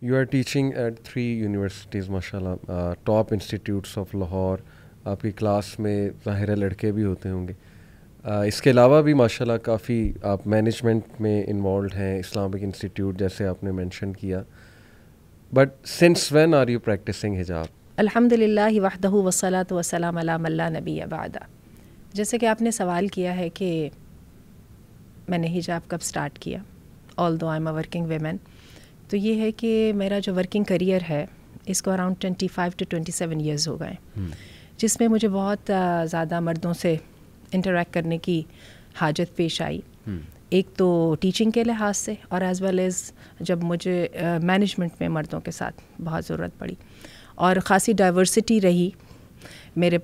You are teaching at 3 universities ماشاء اللہ, top institutes of Lahore. آپ کی کلاس میں ظاہر ہے لڑکے بھی ہوتے ہوں گے. اس کے علاوہ بھی ماشاء اللہ کافی آپ مینجمنٹ میں انوالوڈ ہیں, اسلامک انسٹیٹیوٹ جیسے آپ نے مینشن کیا. But since when are you practising حجاب؟ الحمد للہ وحدہ والصلاۃ والسلام علی من لا نبی بعدہ. جیسے کہ آپ نے سوال کیا ہے کہ میں نے حجاب کب سٹارٹ کیا, although I am a working women, تو یہ ہے کہ میرا جو ورکنگ کریئر ہے اس کو اراؤنڈ 25 to 27 ایئرز ہو گئے, جس میں مجھے بہت زیادہ مردوں سے انٹریکٹ کرنے کی حاجت پیش آئی. ایک تو ٹیچنگ کے لحاظ سے, اور ایز ویل ایز جب مجھے مینجمنٹ میں مردوں کے ساتھ بہت ضرورت پڑی, اور خاصی ڈائیورسٹی رہی.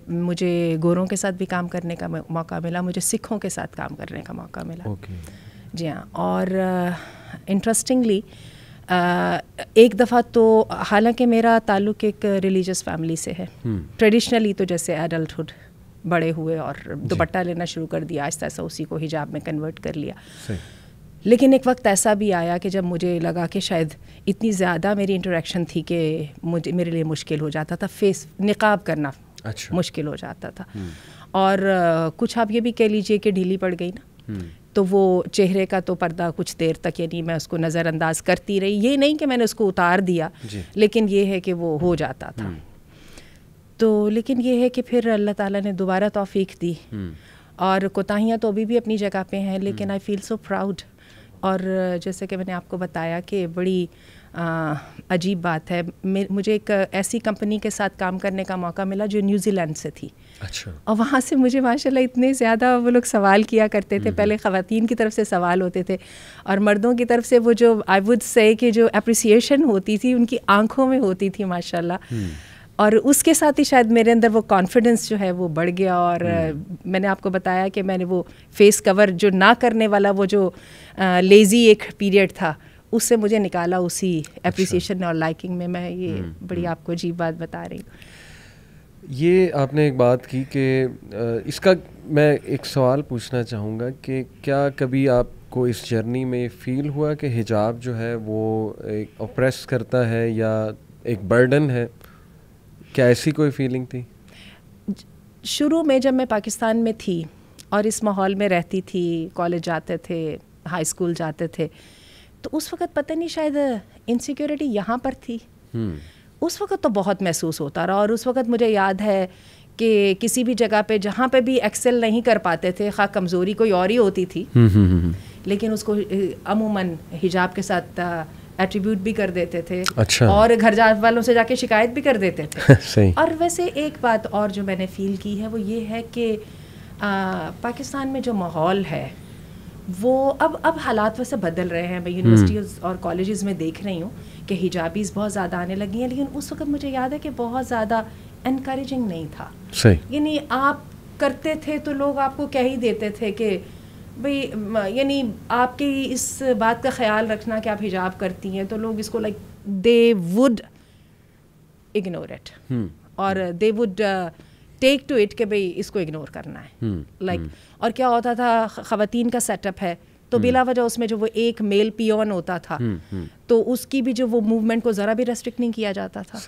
مجھے گوروں کے ساتھ بھی کام کرنے کا موقع ملا, مجھے سکھوں کے ساتھ کام کرنے کا موقع ملا. جی ہاں, اور انٹرسٹنگلی ایک دفعہ تو حالانکہ میرا تعلق ایک ریلیجس فیملی سے ہے, ٹریڈیشنلی تو جیسے ایڈلٹہڈ بڑے ہوئے اور دوپٹہ لینا شروع کر دیا, آہستہ آہستہ اسی کو حجاب میں کنورٹ کر لیا. لیکن ایک وقت ایسا بھی آیا کہ جب مجھے لگا کہ شاید اتنی زیادہ میری انٹریکشن تھی کہ میرے لیے مشکل ہو جاتا تھا فیس نقاب کرنا, مشکل ہو جاتا تھا. اور کچھ آپ یہ بھی کہہ لیجئے کہ ڈھیلی پڑ گئی نا, تو وہ چہرے کا تو پردہ کچھ دیر تک یعنی میں اس کو نظر انداز کرتی رہی. یہ نہیں کہ میں نے اس کو اتار دیا, لیکن یہ ہے کہ وہ ہو جاتا تھا. تو لیکن یہ ہے کہ پھر اللہ تعالیٰ نے دوبارہ توفیق دی, اور کوتاہیاں تو ابھی بھی اپنی جگہ پہ ہیں, لیکن آئی فیل سو پراؤڈ. اور جیسے کہ میں نے آپ کو بتایا کہ بڑی عجیب بات ہے, مجھے ایک ایسی کمپنی کے ساتھ کام کرنے کا موقع ملا جو نیوزی لینڈ سے تھی. اچھا. اور وہاں سے مجھے ماشاء اللہ اتنے زیادہ وہ لوگ سوال کیا کرتے تھے. پہلے خواتین کی طرف سے سوال ہوتے تھے, اور مردوں کی طرف سے وہ جو آئی وڈ سے کہ جو اپریسیشن ہوتی تھی ان کی آنکھوں میں ہوتی تھی ماشاء اللہ. اور اس کے ساتھ ہی شاید میرے اندر وہ کانفیڈنس جو ہے وہ بڑھ گیا. اور میں نے آپ کو بتایا کہ میں نے وہ فیس کور جو نہ کرنے والا وہ جو لیزی ایک پیریڈ تھا, اس سے مجھے نکالا اسی اپریسیشن اور لائکنگ میں. میں یہ بڑی آپ کو عجیب بات بتا رہی ہوں. یہ آپ نے ایک بات کی کہ اس کا میں ایک سوال پوچھنا چاہوں گا کہ کیا کبھی آپ کو اس جرنی میں فیل ہوا کہ حجاب جو ہے وہ ایک اوپریس کرتا ہے یا ایک برڈن ہے؟ کیا ایسی کوئی فیلنگ تھی؟ شروع میں جب میں پاکستان میں تھی اور اس ماحول میں رہتی تھی, کالج جاتے تھے, ہائی اسکول جاتے تھے, تو اس وقت پتہ نہیں شاید انسیکیورٹی یہاں پر تھی. اس وقت تو بہت محسوس ہوتا رہا. اور اس وقت مجھے یاد ہے کہ کسی بھی جگہ پہ جہاں پہ بھی ایکسل نہیں کر پاتے تھے, خواہ کمزوری کوئی اور ہی ہوتی تھی, لیکن اس کو عموماً حجاب کے ساتھ ایٹریبیوٹ بھی کر دیتے تھے. اچھا. اور گھر والوں سے جا کے شکایت بھی کر دیتے تھے. اور ویسے ایک بات اور جو میں نے فیل کی ہے وہ یہ ہے کہ پاکستان میں جو ماحول ہے وہ اب حالات ویسے بدل رہے ہیں. میں یونیورسٹیز اور کالجز میں دیکھ رہی ہوں کہ حجابیز بہت زیادہ آنے لگی ہیں, لیکن اس وقت مجھے یاد ہے کہ بہت زیادہ انکریجنگ نہیں تھا. یعنی آپ کرتے تھے تو لوگ آپ کو کہہ ہی دیتے تھے کہ بھئی, یعنی آپ کی اس بات کا خیال رکھنا کہ آپ حجاب کرتی ہیں, تو لوگ اس کو like they would ignore it, اور they would take to it کہ بھئی اس کو اگنور کرنا ہے لائک. اور کیا ہوتا تھا, خواتین کا سیٹ اپ ہے تو بلا وجہ اس میں جو وہ ایک میل پیون ہوتا تھا تو اس کی بھی جو وہ موومنٹ کو ذرا بھی ریسٹرکٹ نہیں کیا جاتا تھا.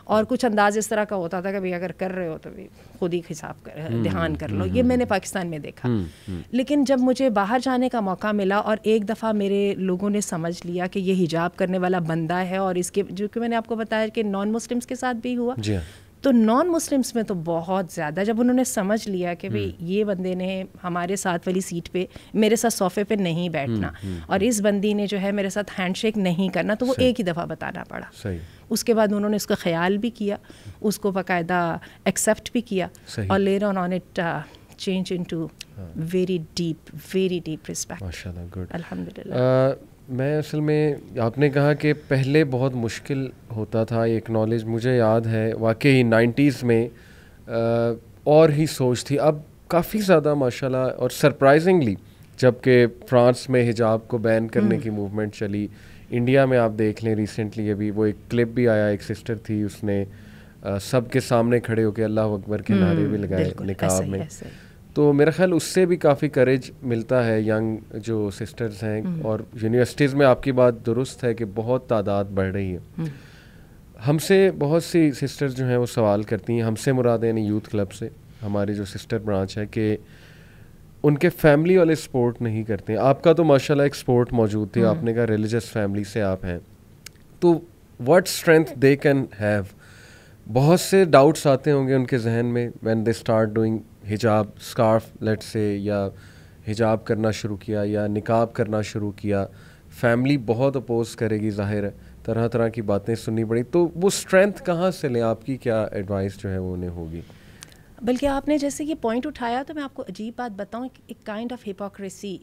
اور کچھ انداز اس طرح کا ہوتا تھا کہ بھئی اگر کر رہے ہو تو خود ہی حساب کر دھیان کر لو. یہ میں نے پاکستان میں دیکھا. لیکن جب مجھے باہر جانے کا موقع ملا اور ایک دفعہ میرے لوگوں نے سمجھ لیا کہ یہ حجاب کرنے والا بندہ ہے, اور اس کے جو کہ میں نے آپ کو بتایا کہ نان مسلمس کے ساتھ بھی ہوا, تو نان مسلمس میں تو بہت زیادہ جب انہوں نے سمجھ لیا کہ بھئی یہ بندے نے ہمارے ساتھ والی سیٹ پہ میرے ساتھ صوفے پہ نہیں بیٹھنا, اور اس بندی نے جو ہے میرے ساتھ ہینڈ شیک نہیں کرنا, تو وہ ایک ہی دفعہ بتانا پڑا. اس کے بعد انہوں نے اس کا خیال بھی کیا, اس کو باقاعدہ ایکسیپٹ بھی کیا, اور later on it change into very deep respect. ماشاءاللہ, گڈ, الحمدللہ. میں اصل میں آپ نے کہا کہ پہلے بہت مشکل ہوتا تھا یہ اکنالج. مجھے یاد ہے واقعی 90s میں اور ہی سوچ تھی, اب کافی زیادہ ماشاءاللہ. اور سرپرائزنگلی جب کہ فرانس میں حجاب کو بین کرنے کی موومنٹ چلی, انڈیا میں آپ دیکھ لیں ریسنٹلی ابھی وہ ایک کلپ بھی آیا, ایک سسٹر تھی, اس نے سب کے سامنے کھڑے ہو کے اللہ اکبر کے نعرے بھی لگائے نقاب میں. تو میرا خیال اس سے بھی کافی کریج ملتا ہے ینگ جو سسٹرز ہیں. اور یونیورسٹیز میں آپ کی بات درست ہے کہ بہت تعداد بڑھ رہی ہے. ہم سے بہت سی سسٹرز جو ہیں وہ سوال کرتی ہیں, ہم سے مراد یعنی یوتھ کلب سے, ہماری جو سسٹر برانچ ہے, کہ ان کے فیملی والے سپورٹ نہیں کرتے ہیں. آپ کا تو ماشاءاللہ ایک سپورٹ موجود تھی, آپ نے کہا ریلیجس فیملی سے آپ ہیں, تو what strength they can have. بہت سے ڈاؤٹس آتے ہوں گے ان کے ذہن میں وین دے اسٹارٹ ڈوئنگ حجاب, اسکارف لیٹ سے, یا حجاب کرنا شروع کیا یا نقاب کرنا شروع کیا. فیملی بہت اپوز کرے گی, ظاہر ہے, طرح طرح کی باتیں سننی پڑی. تو وہ اسٹرینتھ کہاں سے لیں, آپ کی کیا ایڈوائس جو ہے وہ انہیں ہوگی؟ بلکہ آپ نے جیسے یہ پوائنٹ اٹھایا تو میں آپ کو عجیب بات بتاؤں, ایک کائنڈ آف ہپوکریسی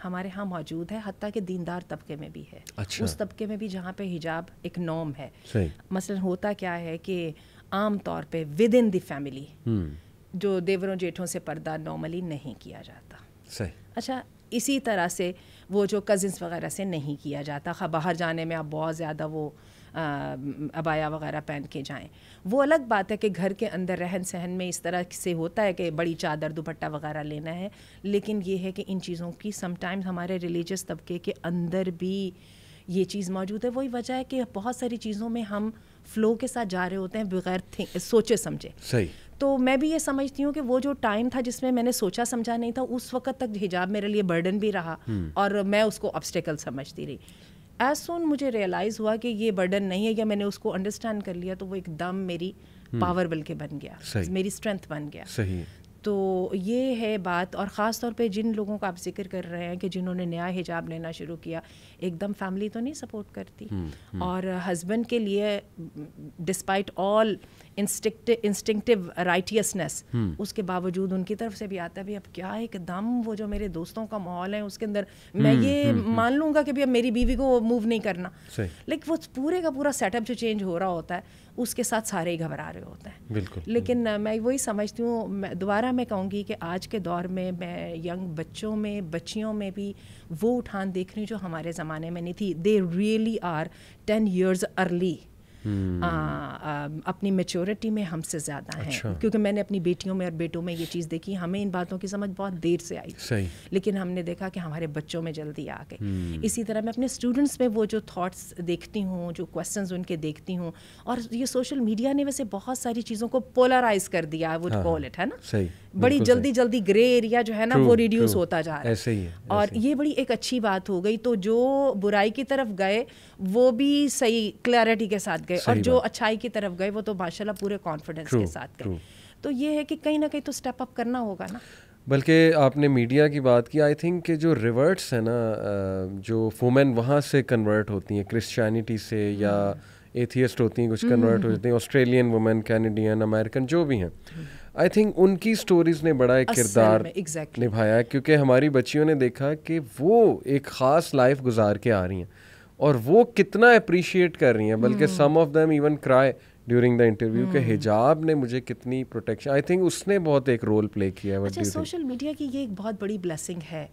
ہمارے ہاں موجود ہے, حتیٰ کہ دیندار طبقے میں بھی ہے. اچھا. اس طبقے میں بھی جہاں پہ حجاب ایک نارم ہے. صحیح. مثلا ہوتا کیا ہے کہ عام طور پہ ود ان دی فیملی جو دیوروں جیٹھوں سے پردہ نارملی نہیں کیا جاتا. صحیح. اچھا, اسی طرح سے وہ جو کزنس وغیرہ سے نہیں کیا جاتا. باہر جانے میں آپ بہت زیادہ وہ ابایا وغیرہ پہن کے جائیں. وہ الگ بات ہے کہ گھر کے اندر رہن سہن میں اس طرح سے ہوتا ہے کہ بڑی چادر دوپٹہ وغیرہ لینا ہے, لیکن یہ ہے کہ ان چیزوں کی سم ٹائمز ہمارے ریلیجس طبقے کے اندر بھی یہ چیز موجود ہے. وہی وجہ ہے کہ بہت ساری چیزوں میں ہم فلو کے ساتھ جا رہے ہوتے ہیں بغیر سوچے سمجھے. صحیح. تو میں بھی یہ سمجھتی ہوں کہ وہ جو ٹائم تھا جس میں میں نے سوچا سمجھا نہیں تھا, اس وقت تک حجاب میرے لیے برڈن بھی رہا اور میں اس کو آبسٹیکل سمجھتی رہی. ایز سون مجھے ریئلائز ہوا کہ یہ برڈن نہیں ہے, یا میں نے اس کو انڈرسٹینڈ کر لیا, تو وہ ایک دم میری پاور بل کے بن گیا, میری اسٹرینتھ بن گیا. صحیح. تو یہ ہے بات. اور خاص طور پہ جن لوگوں کا آپ ذکر کر رہے ہیں کہ جنہوں نے نیا حجاب لینا شروع کیا, ایک دم فیملی تو نہیں سپورٹ کرتی, اور ہسبینڈ کے لیے ڈسپائٹ آل انسٹنکٹیو رائٹیسنس, اس کے باوجود ان کی طرف سے بھی آتا ہے بھی اب کیا ایک دم وہ جو میرے دوستوں کا ماحول ہے اس کے اندر میں یہ مان لوں گا کہ بھی اب میری بیوی کو موو نہیں کرنا. لیکن وہ پورے کا پورا سیٹ اپ جو چینج ہو رہا ہوتا ہے اس کے ساتھ سارے ہی گھبرا رہے ہوتے ہیں. بالکل. لیکن میں وہی سمجھتی ہوں, دوبارہ میں کہوں گی کہ آج کے دور میں ینگ بچوں میں بچیوں میں بھی وہ اٹھان دیکھ رہی ہوں جو ہمارے زمانے میں نہیں تھی. They really are 10 years early اپنی میچورٹی میں ہم سے زیادہ ہیں. کیونکہ میں نے اپنی بیٹیوں میں اور بیٹوں میں یہ چیز دیکھی, ہمیں ان باتوں کی سمجھ بہت دیر سے آئی, لیکن ہم نے دیکھا کہ ہمارے بچوں میں جلدی آ گئی. اسی طرح میں اپنے اسٹوڈنٹس میں وہ جو تھاٹس دیکھتی ہوں, جو کویسچنز ان کے دیکھتی ہوں, اور یہ سوشل میڈیا نے ویسے بہت ساری چیزوں کو پولرائز کر دیا, وڈ کال اٹ, ہے نا, بڑی جلدی گرے ایریا جو ہے نا وہ ریڈیوس ہوتا جا رہا ہے, اور یہ بڑی ایک اچھی بات ہو گئی. تو جو برائی کی طرف گئے وہ بھی صحیح کلیئرٹی کے ساتھ گئے, اور جو اچھائی کی طرف گئے وہ تو ماشاءاللہ پورے کانفیڈنس کے ساتھ گئے. تو یہ ہے کہ کہیں نہ کہیں تو اسٹیپ اپ کرنا ہوگا نا. بلکہ آپ نے میڈیا کی بات کی, آئی تھنک کہ جو ریورٹس ہیں نا, جو وومن وہاں سے کنورٹ ہوتی ہیں کرسچینٹی سے, یا ایتھیسٹ ہوتی ہیں کچھ کنورٹ ہو جاتی ہیں, آسٹریلین وومن, کینیڈین, امریکن جو بھی ہیں, آئی تھنک ان کی سٹوریز نے بڑا ایک کردار نبھایا ہے, کیونکہ ہماری بچیوں نے دیکھا کہ وہ ایک خاص لائف گزار کے آ رہی ہیں اور وہ کتنا اپریشیٹ کر رہی ہیں, بلکہ سم آف دیم ایون کرائے ڈیورنگ دا انٹرویو کہ حجاب نے مجھے کتنی پروٹیکشن. آئی تھنک اس نے بہت ایک رول پلے کیا ہے. اچھا, سوشل میڈیا کی یہ ایک بہت بڑی بلیسنگ ہے,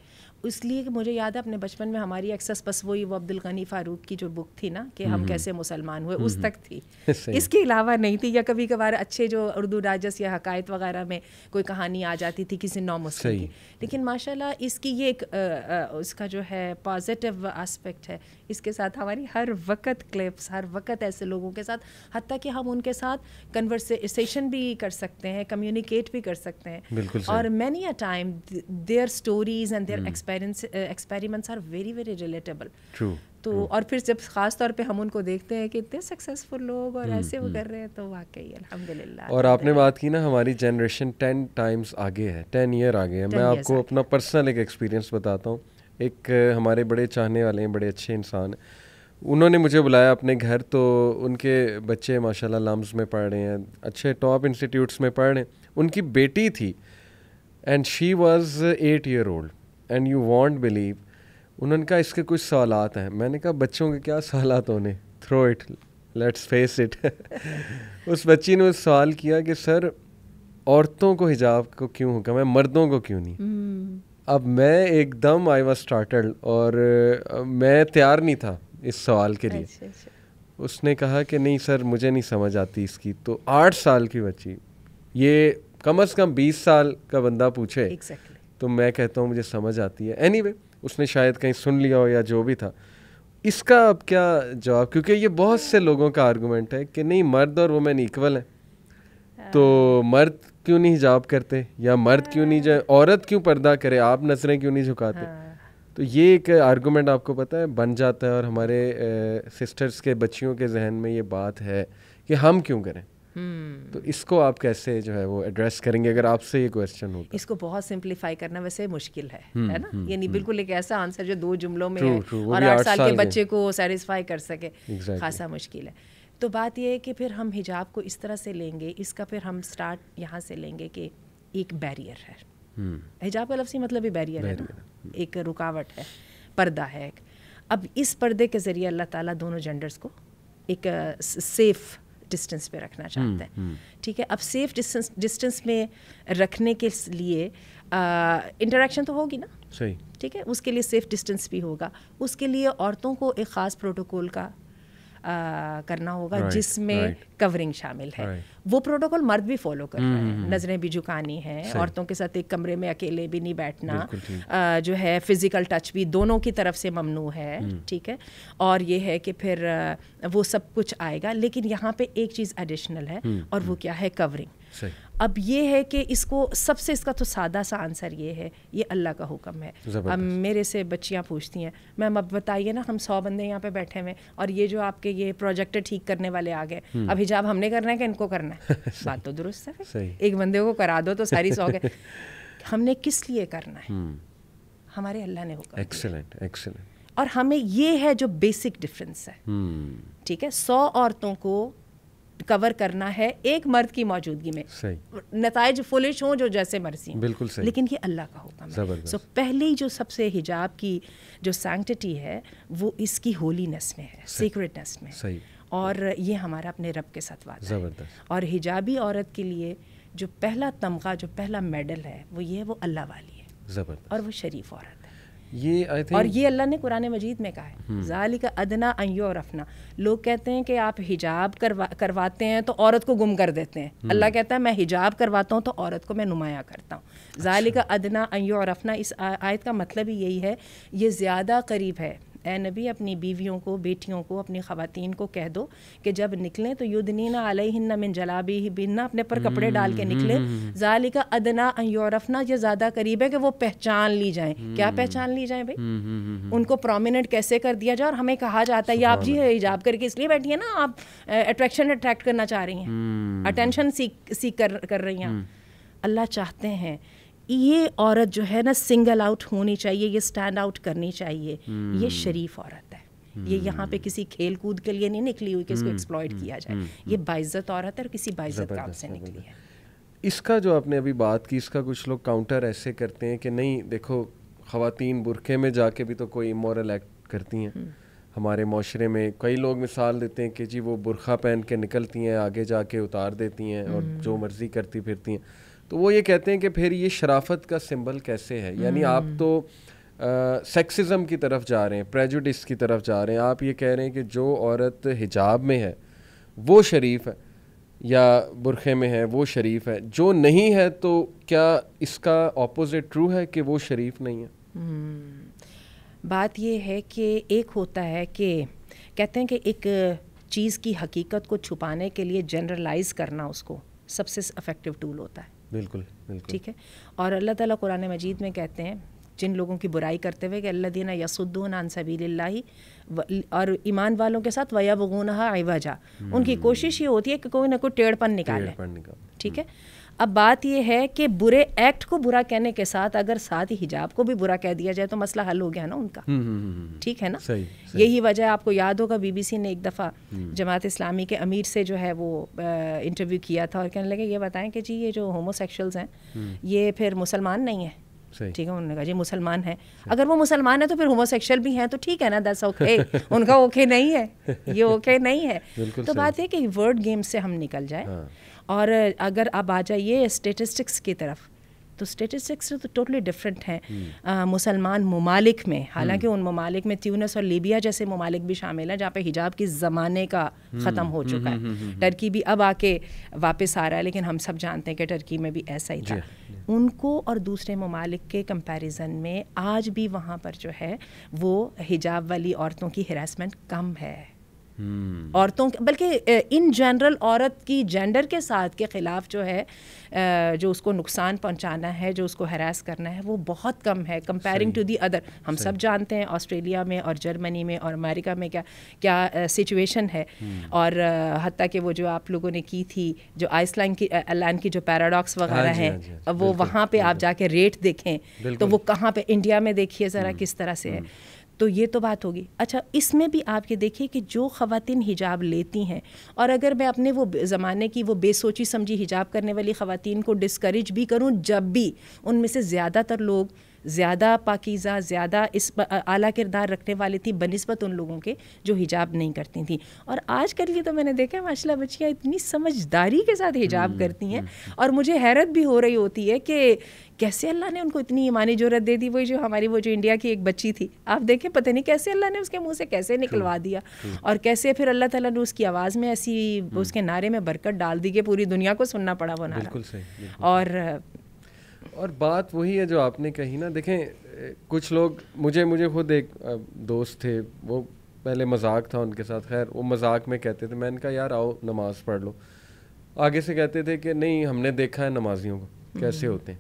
اس لیے کہ مجھے یاد ہے اپنے بچپن میں ہماری ایکسس بس وہی وہ عبد الغنی فاروق کی جو بک تھی نا کہ ہم کیسے مسلمان ہوئے, اس تک تھی, اس کے علاوہ نہیں تھی. یا کبھی کبھار اچھے جو اردو ڈائجسٹ یا حقائق وغیرہ میں کوئی کہانی آ جاتی تھی کسی نو مسلم کی. لیکن ماشاء اللہ اس کی یہ ایک اس کا جو ہے پازیٹیو آسپیکٹ ہے, اس کے ساتھ ہماری ہر وقت کلپس, ہر وقت ایسے لوگوں کے ساتھ, حتیٰ کہ ہم ان کے ساتھ کنورسیشن بھی کر سکتے ہیں, کمیونیکیٹ بھی کر سکتے ہیں. اور many a time their stories and their experiments are very very relatable. تو اور پھر جب خاص طور پہ ہم ان کو دیکھتے ہیں کہ اتنے سکسیزفل لوگ اور ایسے وہ کر رہے ہیں, تو واقعی الحمدللہ. اور آپ نے بات کی نا ہماری جنریشن 10 times آگے ہے, 10 year آگے ہے. میں آپ کو اپنا پرسنل ایک ایکسپیرینس بتاتا ہوں. ایک ہمارے بڑے چاہنے والے ہیں, بڑے اچھے انسان, انہوں نے مجھے بلایا اپنے گھر. تو ان کے بچے ماشاءاللہ لمز میں پڑھ رہے ہیں, اچھے ٹاپ انسٹیٹیوٹس میں پڑھ رہے ہیں. ان کی بیٹی تھی and she was 8 year old and you want blue, انہوں نے کہا اس کے کچھ سوالات ہیں. میں نے کہا بچوں کے کیا سوالات ہونے, through it, let's face it. اس بچی نے سوال کیا کہ سر عورتوں کو حجاب کو کیوں حکم ہے, مردوں کو کیوں نہیں. اب میں ایک دم آئی واز اسٹارٹڈ, اور میں تیار نہیں تھا اس سوال کے لیے. اس نے کہا کہ نہیں سر مجھے نہیں سمجھ آتی اس کی. تو 8 سال کی بچی, یہ کم از کم 20 سال کا بندہ پوچھے Exactly. تو میں کہتا ہوں مجھے سمجھ آتی ہے. اینی وے اس نے شاید کہیں سن لیا ہو یا جو بھی تھا. اس کا اب کیا جواب, کیونکہ یہ بہت سے لوگوں کا آرگومنٹ ہے کہ نہیں مرد اور وومن ایکول ہیں, تو مرد کیوں نہیں حجاب کرتے, یا مرد کیوں نہیں جائے, عورت کیوں پردہ کرے, آپ نظریں کیوں نہیں جھکاتے. تو یہ ایک آرگومنٹ آپ کو پتہ ہے بن جاتا ہے, اور ہمارے سسٹرز کے بچیوں کے ذہن میں یہ بات ہے کہ ہم کیوں کریں. تو اس کو آپ کیسے جو ہے وہ ایڈریس کریں گے اگر آپ سے یہ کویسچن ہوتا؟ اس کو بہت سمپلیفائی کرنا ویسے مشکل ہے نا, یعنی بالکل ایک ایسا آنسر جو 2 جملوں میں ہے اور 8 سال کے بچے کو سیٹسفائی کر سکے, خاصا مشکل ہے. تو بات یہ ہے کہ پھر ہم حجاب کو اس طرح سے لیں گے, اس کا پھر ہم سٹارٹ یہاں سے لیں گے کہ ایک بیریئر ہے. حجاب کا لفظی مطلب ہی بیریئر ہے نا, ایک رکاوٹ ہے, پردہ ہے. اب اس پردے کے ذریعے اللہ تعالیٰ دونوں جینڈرز کو ایک سیف ڈسٹینس پہ رکھنا چاہتے ہیں. ٹھیک ہے, اب سیف ڈسٹینس میں رکھنے کے لیے انٹریکشن تو ہوگی نا, صحیح, ٹھیک ہے, اس کے لیے سیف ڈسٹینس بھی ہوگا. اس کے لیے عورتوں کو ایک خاص پروٹوکول کا کرنا ہوگا جس میں کورنگ شامل ہے. وہ پروٹوکول مرد بھی فالو کر رہے ہیں, نظریں بھی جھکانی ہیں, عورتوں کے ساتھ ایک کمرے میں اکیلے بھی نہیں بیٹھنا, جو ہے فزیکل ٹچ بھی دونوں کی طرف سے ممنوع ہے. ٹھیک ہے, اور یہ ہے کہ پھر وہ سب کچھ آئے گا, لیکن یہاں پہ ایک چیز ایڈیشنل ہے, اور وہ کیا ہے, کورنگ. اب یہ ہے کہ اس کو سب سے اس کا تو سادہ سا آنسر یہ ہے, یہ اللہ کا حکم ہے. اب میرے سے بچیاں پوچھتی ہیں, میم اب بتائیے نا, ہم 100 بندے یہاں پہ بیٹھے ہوئے اور یہ جو آپ کے یہ پروجیکٹر ٹھیک کرنے والے آ گئے, اب حجاب ہم نے کرنا ہے کہ ان کو کرنا ہے؟ بات تو درست ہے, ایک بندے کو کرا دو تو ساری 100 گئے. ہم نے کس لیے کرنا ہے؟ ہمارے اللہ نے حکم. Excellent, excellent. اور ہمیں یہ ہے جو بیسک ڈفرینس ہے. ٹھیک ہے, 100 عورتوں کو کور کرنا ہے ایک مرد کی موجودگی میں, نتائج فلش ہوں جو جیسے مرضی ہوں, بالکل صحیح, لیکن یہ اللہ کا حکم ہے. سو پہلی جو سب سے حجاب کی جو سینکٹی ہے وہ اس کی ہولینس میں ہے, سیکریٹنس میں, اور یہ ہمارا اپنے رب کے ساتھ وعدہ ہے. اور حجابی عورت کے لیے جو پہلا تمغہ, جو پہلا میڈل ہے وہ یہ ہے, وہ اللہ والی ہے, اور وہ شریف عورت ہے. اور یہ اللہ نے قرآن مجید میں کہا ہے, ذالک ادنیٰ ان یعرفن. لوگ کہتے ہیں کہ آپ حجاب کرواتے ہیں تو عورت کو گم کر دیتے ہیں. اللہ کہتا ہے میں حجاب کرواتا ہوں تو عورت کو میں نمایاں کرتا ہوں. ذالک ادنیٰ ان یعرفن, اس آیت کا مطلب ہی یہی ہے, یہ زیادہ قریب ہے. اے نبی اپنی بیویوں کو, بیٹیوں کو, اپنی خواتین کو کہہ دو کہ جب نکلیں تو یدنین علیہن من جلابیبہن, اپنے پر کپڑے ڈال کے نکلیں. ذالک ادنیٰ ان یعرفن, یہ زیادہ قریب ہے کہ وہ پہچان لی جائیں. کیا پہچان لی جائیں بھائی؟ ان کو پرومیننٹ کیسے کر دیا جائے. اور ہمیں کہا جاتا ہے یہ آپ جی حجاب کر کے اس لیے بیٹھی ہیں نا, آپ اٹریکٹ کرنا چاہ رہی ہیں, اٹینشن سیک کر رہی ہیں. اللہ چاہتے ہیں یہ عورت جو ہے نا سنگل آؤٹ ہونی چاہیے, یہ اسٹینڈ آؤٹ کرنی چاہیے. یہ شریف عورت ہے, یہ یہاں پہ کسی کھیل کود کے لیے نہیں نکلی ہوئی کہ اس کو ایکسپلائٹ کیا جائے. یہ باعزت عورت ہے اور کسی باعزت کام سے نکلی ہے. اس کا جو آپ نے ابھی بات کی, اس کا کچھ لوگ کاؤنٹر ایسے کرتے ہیں کہ نہیں دیکھو خواتین برقعے میں جا کے بھی تو کوئی امورل ایکٹ کرتی ہیں. ہمارے معاشرے میں کئی لوگ مثال دیتے ہیں کہ جی وہ برقعہ پہن کے نکلتی ہیں, آگے جا کے اتار دیتی ہیں اور جو مرضی کرتی پھرتی ہیں. تو وہ یہ کہتے ہیں کہ پھر یہ شرافت کا سمبل کیسے ہے؟ یعنی آپ تو سیکسزم کی طرف جا رہے ہیں, پریجوڈس کی طرف جا رہے ہیں. آپ یہ کہہ رہے ہیں کہ جو عورت حجاب میں ہے وہ شریف ہے, یا برقعے میں ہے وہ شریف ہے, جو نہیں ہے تو کیا اس کا اپوزٹ ٹرو ہے کہ وہ شریف نہیں ہے؟ بات یہ ہے کہ ایک ہوتا ہے کہ کہتے ہیں کہ ایک چیز کی حقیقت کو چھپانے کے لیے جنرلائز کرنا اس کو سب سے افیکٹو ٹول ہوتا ہے. بالکل بالکل, ٹھیک ہے. اور اللہ تعالیٰ قرآن مجید میں کہتے ہیں جن لوگوں کی برائی کرتے ہوئے کہ الذین یصدون عن سبیل اللہ, اور ایمان والوں کے ساتھ ویبغونہا عوجا, ان کی کوشش یہ ہوتی ہے کہ کوئی نہ کوئی ٹیڑھ پن نکالے. ٹھیک ہے. اب بات یہ ہے کہ برے ایکٹ کو برا کہنے کے ساتھ اگر ساتھ ہی حجاب کو بھی برا کہہ دیا جائے تو مسئلہ حل ہو گیا نا ان کا. ٹھیک ہے نا. یہی وجہ آپ کو یاد ہوگا بی بی سی نے ایک دفعہ جماعت اسلامی کے امیر سے جو ہے وہ انٹرویو کیا تھا, اور کہنے لگے یہ بتائیں کہ جی یہ جو ہومو سیکشولز ہیں یہ پھر مسلمان نہیں ہیں. ٹھیک ہے, انہوں نے کہا جی مسلمان ہیں. اگر وہ مسلمان ہیں تو پھر ہومو سیکشل بھی ہیں تو ٹھیک ہے نا, دیٹس اوکے. ان کا اوکے نہیں ہے, یہ اوکے نہیں ہے. تو بات ہے کہ ورڈ گیم سے ہم نکل جائیں. اور اگر اب آ جائیے اسٹیٹسٹکس کی طرف, تو اسٹیٹسٹکس تو ٹوٹلی ڈفرینٹ ہیں مسلمان ممالک میں. حالانکہ ان ممالک میں تیونس اور لیبیا جیسے ممالک بھی شامل ہیں جہاں پہ حجاب کی زمانے کا ختم ہو چکا ہے. ٹرکی بھی اب آ کے واپس آ رہا ہے, لیکن ہم سب جانتے ہیں کہ ٹرکی میں بھی ایسا ہی تھا. ان کو اور دوسرے ممالک کے کمپیریزن میں آج بھی وہاں پر جو ہے وہ حجاب والی عورتوں کی ہراسمنٹ کم ہے. عورتوں بلکہ ان جنرل عورت کی جینڈر کے ساتھ کے خلاف جو ہے جو اس کو نقصان پہنچانا ہے, جو اس کو ہراس کرنا ہے, وہ بہت کم ہے کمپیرنگ ٹو دی ادر. ہم سب جانتے ہیں آسٹریلیا میں اور جرمنی میں اور امریکہ میں کیا سچویشن ہے. اور حتیٰ کہ وہ جو آپ لوگوں نے کی تھی جو آئس لینڈ کی جو پیراڈاکس وغیرہ ہیں, وہ وہاں پہ آپ جا کے ریٹ دیکھیں تو وہ کہاں پہ, انڈیا میں دیکھیے ذرا کس طرح سے ہے. تو یہ تو بات ہوگی. اچھا, اس میں بھی آپ یہ دیکھیے کہ جو خواتین حجاب لیتی ہیں, اور اگر میں اپنے وہ زمانے کی وہ بے سوچی سمجھی حجاب کرنے والی خواتین کو ڈسکریج بھی کروں, جب بھی ان میں سے زیادہ تر لوگ زیادہ پاکیزہ, زیادہ اس اعلیٰ کردار رکھنے والی تھی بنسبت ان لوگوں کے جو حجاب نہیں کرتی تھیں. اور آج کل یہ تو میں نے دیکھا ماشاء اللہ بچیاں اتنی سمجھداری کے ساتھ حجاب کرتی ہیں, اور مجھے حیرت بھی ہو رہی ہوتی ہے کہ کیسے اللہ نے ان کو اتنی ایمانی جرأت دے دی. وہی جو ہماری وہ جو انڈیا کی ایک بچی تھی, آپ دیکھیں پتہ نہیں کیسے اللہ نے اس کے منہ سے کیسے نکلوا دیا, اور کیسے پھر اللہ تعالیٰ نے اس کی آواز میں ایسی اس کے نعرے میں برکت ڈال دی کہ پوری دنیا کو سننا پڑا وہ نعرہ. بالکل صحیح. اور بات وہی ہے جو آپ نے کہی نا. دیکھیں کچھ لوگ, مجھے خود ایک دوست تھے, وہ پہلے مذاق تھا ان کے ساتھ, خیر وہ مذاق میں کہتے تھے, میں نے کہا یار آؤ نماز پڑھ لو. آگے سے کہتے تھے کہ نہیں ہم نے دیکھا ہے نمازیوں کو کیسے ہوتے ہیں.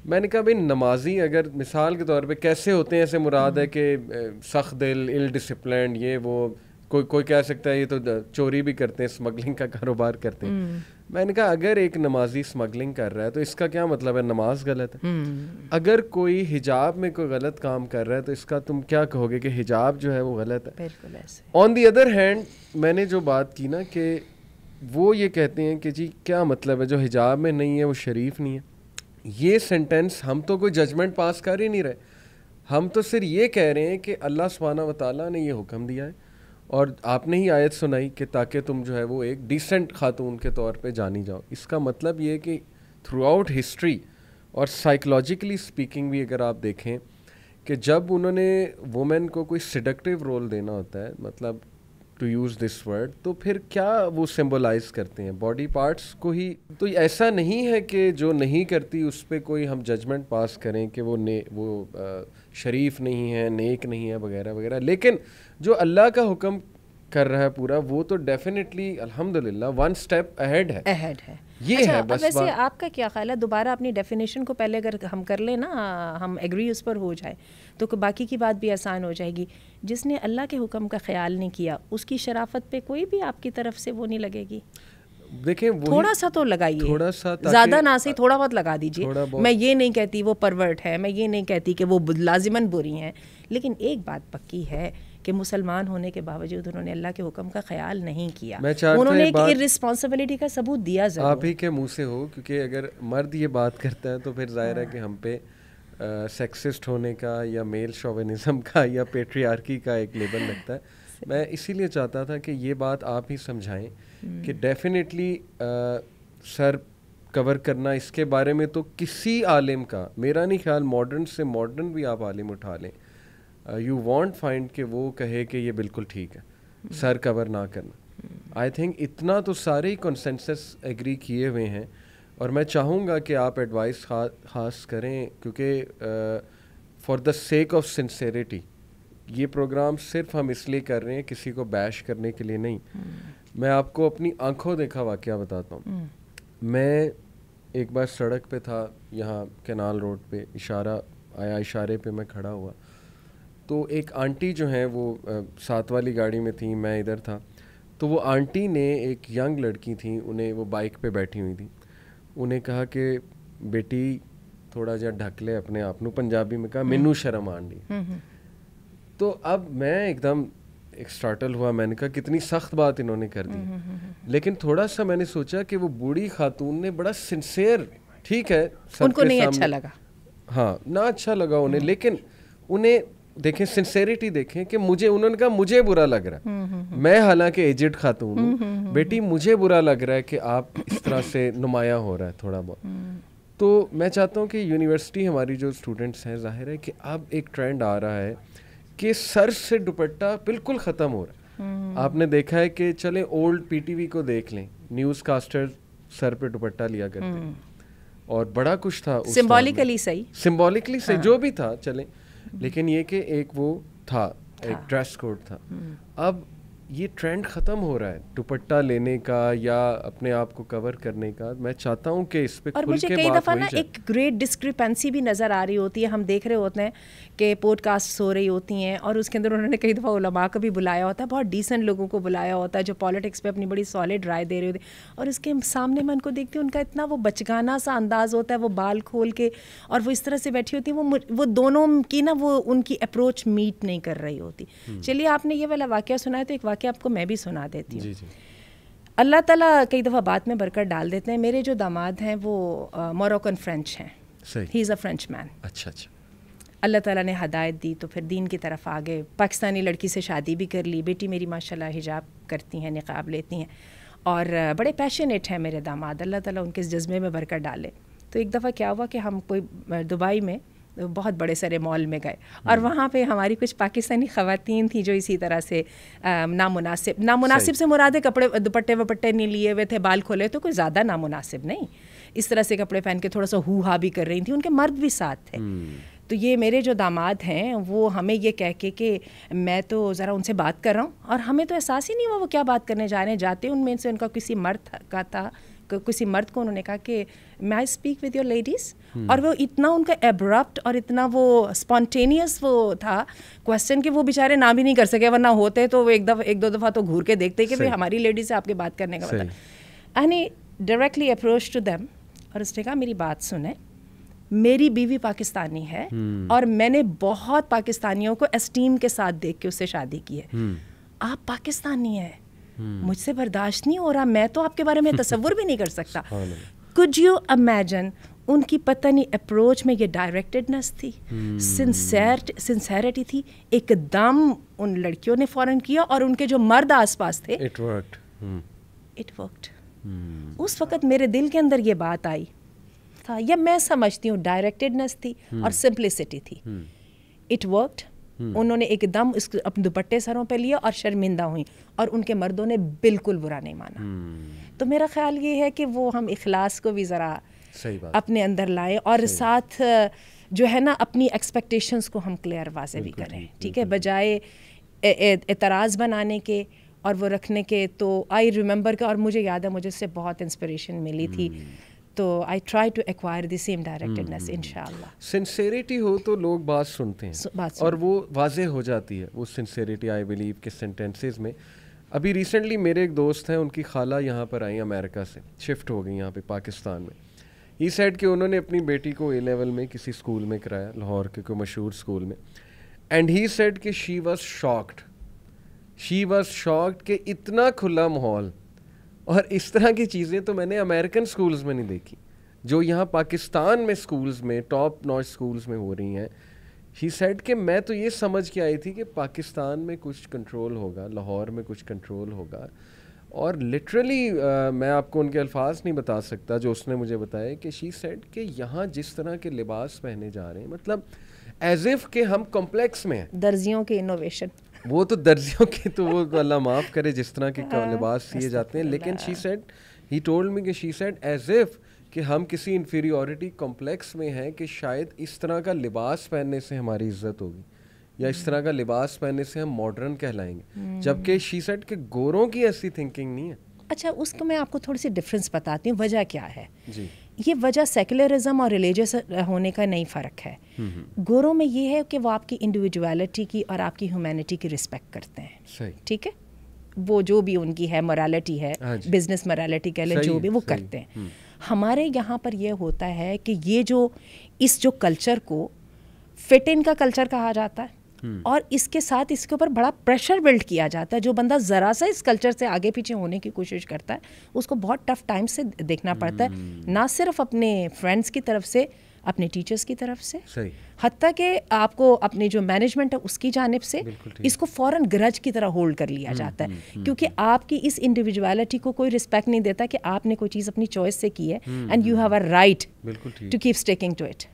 میں نے کہا بھائی نمازی اگر مثال کے طور پہ کیسے ہوتے ہیں, ایسے مراد ہے کہ سخت دل, ال ڈسپلنڈ, یہ وہ, کوئی کہہ سکتا ہے یہ تو چوری بھی کرتے ہیں, اسمگلنگ کا کاروبار کرتے ہیں. میں نے کہا اگر ایک نمازی اسمگلنگ کر رہا ہے تو اس کا کیا مطلب ہے نماز غلط ہے؟ اگر کوئی حجاب میں کوئی غلط کام کر رہا ہے تو اس کا تم کیا کہو گے کہ حجاب جو ہے وہ غلط ہے؟ بالکل ایسے. آن دی ادر ہینڈ میں نے جو بات کی نا کہ وہ یہ کہتے ہیں کہ جی کیا مطلب ہے جو حجاب میں نہیں ہے وہ شریف نہیں ہے. یہ سینٹینس, ہم تو کوئی ججمنٹ پاس کر ہی نہیں رہے, ہم تو صرف یہ کہہ رہے ہیں کہ اللہ سبحانہ و تعالیٰ نے یہ حکم دیا ہے اور آپ نے ہی آیت سنائی کہ تاکہ تم جو ہے وہ ایک ڈیسنٹ خاتون کے طور پہ جانی جاؤ. اس کا مطلب یہ کہ تھرو آؤٹ ہسٹری اور سائیکلوجیکلی اسپیکنگ بھی اگر آپ دیکھیں کہ جب انہوں نے وومن کو کوئی سیڈکٹیو رول دینا ہوتا ہے, مطلب ٹو یوز دس ورڈ, تو پھر کیا وہ سمبلائز کرتے ہیں باڈی پارٹس کو ہی. تو ایسا نہیں ہے کہ جو نہیں کرتی اس پہ کوئی ہم ججمنٹ پاس کریں کہ وہ شریف نہیں ہے, نیک نہیں ہے وغیرہ وغیرہ. لیکن جو اللہ کا حکم کر رہا ہے پورا, وہ تو ڈیفینیٹلی الحمدللہ ون اسٹیپ اہیڈ ہے. یہ ہے بس. ویسے آپ کا کیا خیال ہے, دوبارہ اپنی ڈیفینیشن کو پہلے اگر ہم کر لیں نا, ہم ایگری اس پر ہو جائے تو باقی کی بات بھی آسان ہو جائے گی. جس نے اللہ کے حکم کا خیال نہیں کیا اس کی شرافت پہ کوئی بھی آپ کی طرف سے وہ نہیں لگے گی. دیکھیں تھوڑا سا تو لگائیے, تھوڑا سا, زیادہ نہ صحیح تھوڑا بہت لگا دیجیے. میں یہ نہیں کہتی وہ پرورٹ ہے, میں یہ نہیں کہتی کہ وہ لازماً بری ہیں, لیکن ایک بات پکی ہے کہ مسلمان ہونے کے باوجود انہوں نے اللہ کے حکم کا خیال نہیں کیا. انہوں نے ایک ارسپانسبلٹی کا ثبوت دیا ضرور. آپ ہی کے منہ سے ہو, کیونکہ اگر مرد یہ بات کرتا ہے تو پھر ظاہر ہے کہ ہم پہ سیکسسٹ ہونے کا یا میل شوونزم کا یا پیٹریارکی کا ایک لیبل لگتا ہے. میں اسی لیے چاہتا تھا کہ یہ بات آپ ہی سمجھائیں کہ ڈیفینیٹلی سر کور کرنا اس کے بارے میں تو کسی عالم کا, میرا نہیں خیال, ماڈرن سے ماڈرن بھی آپ عالم اٹھا لیں, یو وانٹ فائنڈ کہ وہ کہے کہ یہ بالکل ٹھیک ہے سر کور نہ کرنا. آئی تھنک اتنا تو سارے ہی کنسنسس ایگری کیے ہوئے ہیں, اور میں چاہوں گا کہ آپ ایڈوائس خاص کریں, کیونکہ for the sake of sincerity یہ پروگرام صرف ہم اس لیے کر رہے ہیں, کسی کو بیش کرنے کے لیے نہیں. میں آپ کو اپنی آنکھوں دیکھا واقعہ بتاتا ہوں. میں ایک بار سڑک پہ تھا یہاں کینال روڈ پہ, اشارہ آیا, اشارے پہ میں کھڑا ہوا تو ایک آنٹی جو ہیں وہ 7 والی گاڑی میں تھیں, میں ادھر تھا, تو وہ آنٹی نے ایک ینگ لڑکی تھیں, انہیں وہ بائک پہ بیٹھی ہوئی تھیں, انہیں کہا کہ بیٹی تھوڑا جا ڈھک لے اپنے آپ نو, پنجابی میں کہا مینو شرم آن ڈی. تو اب میں ایک دم اسٹارٹل ہوا, میں نے کہا کتنی سخت بات انہوں نے کر دی. لیکن تھوڑا سا میں نے سوچا کہ وہ بوڑھی خاتون نے بڑا سنسیئر, ٹھیک ہے ان کو نہیں اچھا لگا, ہاں نہ اچھا لگا انہیں, لیکن انہیں دیکھیں سنسیریٹی دیکھیں کہ مجھے, انہوں نے کہا مجھے برا لگ رہا ہے, میں حالانکہ ایجڈ خاتون ہوں, بیٹی مجھے برا لگ رہا ہے کہ آپ اس طرح سے نمایاں ہو رہا ہے تھوڑا بہت. تو میں چاہتا ہوں کہ یونیورسٹی ہماری جو اسٹوڈنٹس ہیں, ظاہر ہے کہ اب ایک ٹرینڈ آ رہا ہے کہ سر سے دوپٹہ بالکل ختم ہو رہا ہے. آپ نے دیکھا ہے کہ چلیں اولڈ پی ٹی وی کو دیکھ لیں, نیوز کاسٹر سر پہ دوپٹہ لیا کرتے اور بڑا کچھ تھا, سمبولکلی صحیح جو بھی تھا چلیں, لیکن یہ کہ ایک وہ تھا, ایک ڈریس کوڈ تھا. اب یہ ٹرینڈ ختم ہو رہا ہے دوپٹہ لینے کا یا اپنے آپ کو کور کرنے کا. میں چاہتا ہوں کہ اس پہ اور مجھے کئی دفعہ نا ایک گریٹ ڈسکریپنسی بھی نظر آ رہی ہوتی ہے. ہم دیکھ رہے ہوتے ہیں کہ پوڈ کاسٹ ہو رہی ہوتی ہیں اور اس کے اندر انہوں نے کئی دفعہ علماء کو بھی بلایا ہوتا ہے, بہت ڈیسنٹ لوگوں کو بلایا ہوتا ہے جو پالیٹکس پہ اپنی بڑی سالڈ رائے دے رہے ہوتے ہیں, اور اس کے سامنے میں ان کو دیکھتی ہوں ان کا اتنا وہ بچگانہ سا انداز ہوتا ہے, وہ بال کھول کے اور وہ اس طرح سے بیٹھی ہوتی ہیں, وہ دونوں کی نا وہ ان کی اپروچ میٹ نہیں کر رہی ہوتی. چلیے آپ نے یہ والا واقعہ سنا ہے تو ایک واقعہ آپ کو میں بھی سنا دیتی ہوں. اللہ تعالیٰ کئی دفعہ بات میں برکت ڈال دیتے ہیں. میرے جو داماد ہیں وہ موروکن فرینچ ہیں, ہی از اے فرینچ مین. اچھا. اللہ تعالیٰ نے ہدایت دی تو پھر دین کی طرف آگے, پاکستانی لڑکی سے شادی بھی کر لی. بیٹی میری ماشاءاللہ حجاب کرتی ہیں, نقاب لیتی ہیں اور بڑے پیشنیٹ ہیں میرے داماد, اللہ تعالیٰ ان کے اس جذبے میں برکت ڈالے. تو ایک دفعہ کیا ہوا کہ ہم کوئی دبئی میں بہت بڑے سارے مال میں گئے اور وہاں پہ ہماری کچھ پاکستانی خواتین تھیں جو اسی طرح سے نامناسب سے مراد کپڑے دوپٹے وپٹے نہیں لیے ہوئے تھے, بال کھولے, تو کوئی زیادہ نامناسب نہیں, اس طرح سے کپڑے پہن کے تھوڑا سا ہو ہا بھی کر رہی تھیں. ان کے مرد بھی ساتھ تھے. تو یہ میرے جو داماد ہیں وہ ہمیں یہ کہہ کے کہ میں تو ذرا ان سے بات کر رہا ہوں, اور ہمیں تو احساس ہی نہیں ہوا وہ کیا بات کرنے جا رہے ہیں. جاتے ان میں سے ان کا کسی مرد کا تھا, کسی مرد کو انہوں نے کہا کہ میں اسپیک ود یور لیڈیز, اور وہ اتنا ان کا ایبرپٹ اور اتنا وہ اسپونٹینیس وہ تھا کوشچن کہ وہ بیچارے نہ بھی نہیں کر سکے, ورنہ ہوتے تو وہ ایک دو دفعہ تو گھور کے دیکھتے کہ بھائی ہماری لیڈیز سے آپ کے بات کرنے کا مطلب. Any directly approach to them, اور اس نے کہا میری بات سنیں, میری بیوی پاکستانی ہے اور میں نے بہت پاکستانیوں کو اسٹیم کے ساتھ دیکھ کے اس سے شادی کی ہے, آپ پاکستانی ہیں, مجھ سے برداشت نہیں ہو رہا, میں تو آپ کے بارے میں تصور بھی نہیں کر سکتا. could you imagine ان کی پتہ نہیں اپروچ میں یہ ڈائریکٹڈنس تھی, سنسیرٹی تھی, ایک دم ان لڑکیوں نے فوراً کیا اور ان کے جو مرد آس پاس تھے it worked. اس وقت میرے دل کے اندر یہ بات آئی تھا, یا میں سمجھتی ہوں ڈائریکٹڈنس تھی اور سمپلسٹی تھی. It worked. انہوں نے ایک دم اس اپنے دوپٹے سروں پہ لیا اور شرمندہ ہوئیں, اور ان کے مردوں نے بالکل برا نہیں مانا. تو میرا خیال یہ ہے کہ وہ ہم اخلاص کو بھی ذرا اپنے اندر لائیں, اور ساتھ جو ہے نا اپنی ایکسپیکٹیشنس کو ہم کلیئر واضح بھی کریں, ٹھیک ہے, بجائے اعتراض بنانے کے اور وہ رکھنے کے. تو آئی ریممبر کہ, اور مجھے یاد ہے مجھے اس سے بہت انسپریشن ملی تھی, تو I try to acquire the same directedness. انشاءاللہ سنسیریٹی ہو تو لوگ بات سنتے ہیں اور وہ واضح ہو جاتی ہے وہ سنسیریٹی. آئی بلیو کہ سینٹینسز میں ابھی ریسنٹلی میرے ایک دوست ہیں, ان کی خالہ یہاں پر آئیں امریکہ سے, شفٹ ہو گئی یہاں پہ پاکستان میں. ہی سیڈ کہ انہوں نے اپنی بیٹی کو اے لیول میں کسی اسکول میں کرایا, لاہور کے کوئی مشہور اسکول میں, اینڈ ہی سیڈ کہ شی واز شاکڈ کہ اتنا کھلا ماحول اور اس طرح کی چیزیں تو میں نے امریکن اسکولز میں نہیں دیکھی جو یہاں پاکستان میں اسکولز میں ٹاپ نوچ اسکولز میں ہو رہی ہیں. ہی سیڈ کہ میں تو یہ سمجھ کے آئی تھی کہ پاکستان میں کچھ کنٹرول ہوگا, لاہور میں کچھ کنٹرول ہوگا, اور لٹرلی میں آپ کو ان کے الفاظ نہیں بتا سکتا جو اس نے مجھے بتایا کہ شی سیڈ کہ یہاں جس طرح کے لباس پہنے جا رہے ہیں, مطلب ایز اف کہ ہم کمپلیکس میں ہیں. درزیوں کے انوویشن, وہ تو درزیوں کے تو وہ اللہ معاف کرے جس طرح کے لباس سیے جاتے ہیں, لیکن she said he told me کہ شی سیڈ ایز اف کہ ہم کسی انفیریورٹی کمپلیکس میں ہیں کہ شاید اس طرح کا لباس پہننے سے ہماری عزت ہوگی یا اس طرح کا لباس پہننے سے ہم ماڈرن کہلائیں گے, جبکہ شی سیڈ کہ گوروں کی ایسی تھنکنگ نہیں ہے. اچھا, اس کو میں آپ کو تھوڑی سی ڈفرینس بتاتی ہوں, وجہ کیا ہے. جی, یہ وجہ سیکولرزم اور ریلیجیس ہونے کا نہیں فرق ہے. گوروں میں یہ ہے کہ وہ آپ کی انڈیویجویلٹی کی اور آپ کی ہیومینٹی کی رسپیکٹ کرتے ہیں. صحیح, ٹھیک ہے, وہ جو بھی ان کی ہے موریلٹی ہے, بزنس موریلٹی کہہ لیں, جو بھی وہ کرتے ہیں. ہمارے یہاں پر یہ ہوتا ہے کہ یہ جو کلچر کو فٹ ان کا کلچر کہا جاتا ہے, اور اس کے ساتھ اس کے اوپر بڑا پریشر بلڈ کیا جاتا ہے. جو بندہ ذرا سا اس کلچر سے آگے پیچھے ہونے کی کوشش کرتا ہے اس کو بہت ٹف ٹائم سے دیکھنا پڑتا ہے, نہ صرف اپنے فرینڈس کی طرف سے, اپنے ٹیچرس کی طرف سے, صحیح, حتیٰ کہ آپ کو اپنی جو مینجمنٹ ہے اس کی جانب سے اس کو فوراً گرج کی طرح ہولڈ کر لیا جاتا ہے, کیونکہ آپ کی اس انڈیویجویلٹی کو کوئی رسپیکٹ نہیں دیتا کہ آپ نے کوئی چیز اپنی چوائس سے کی ہے and you have a right to keep sticking to it.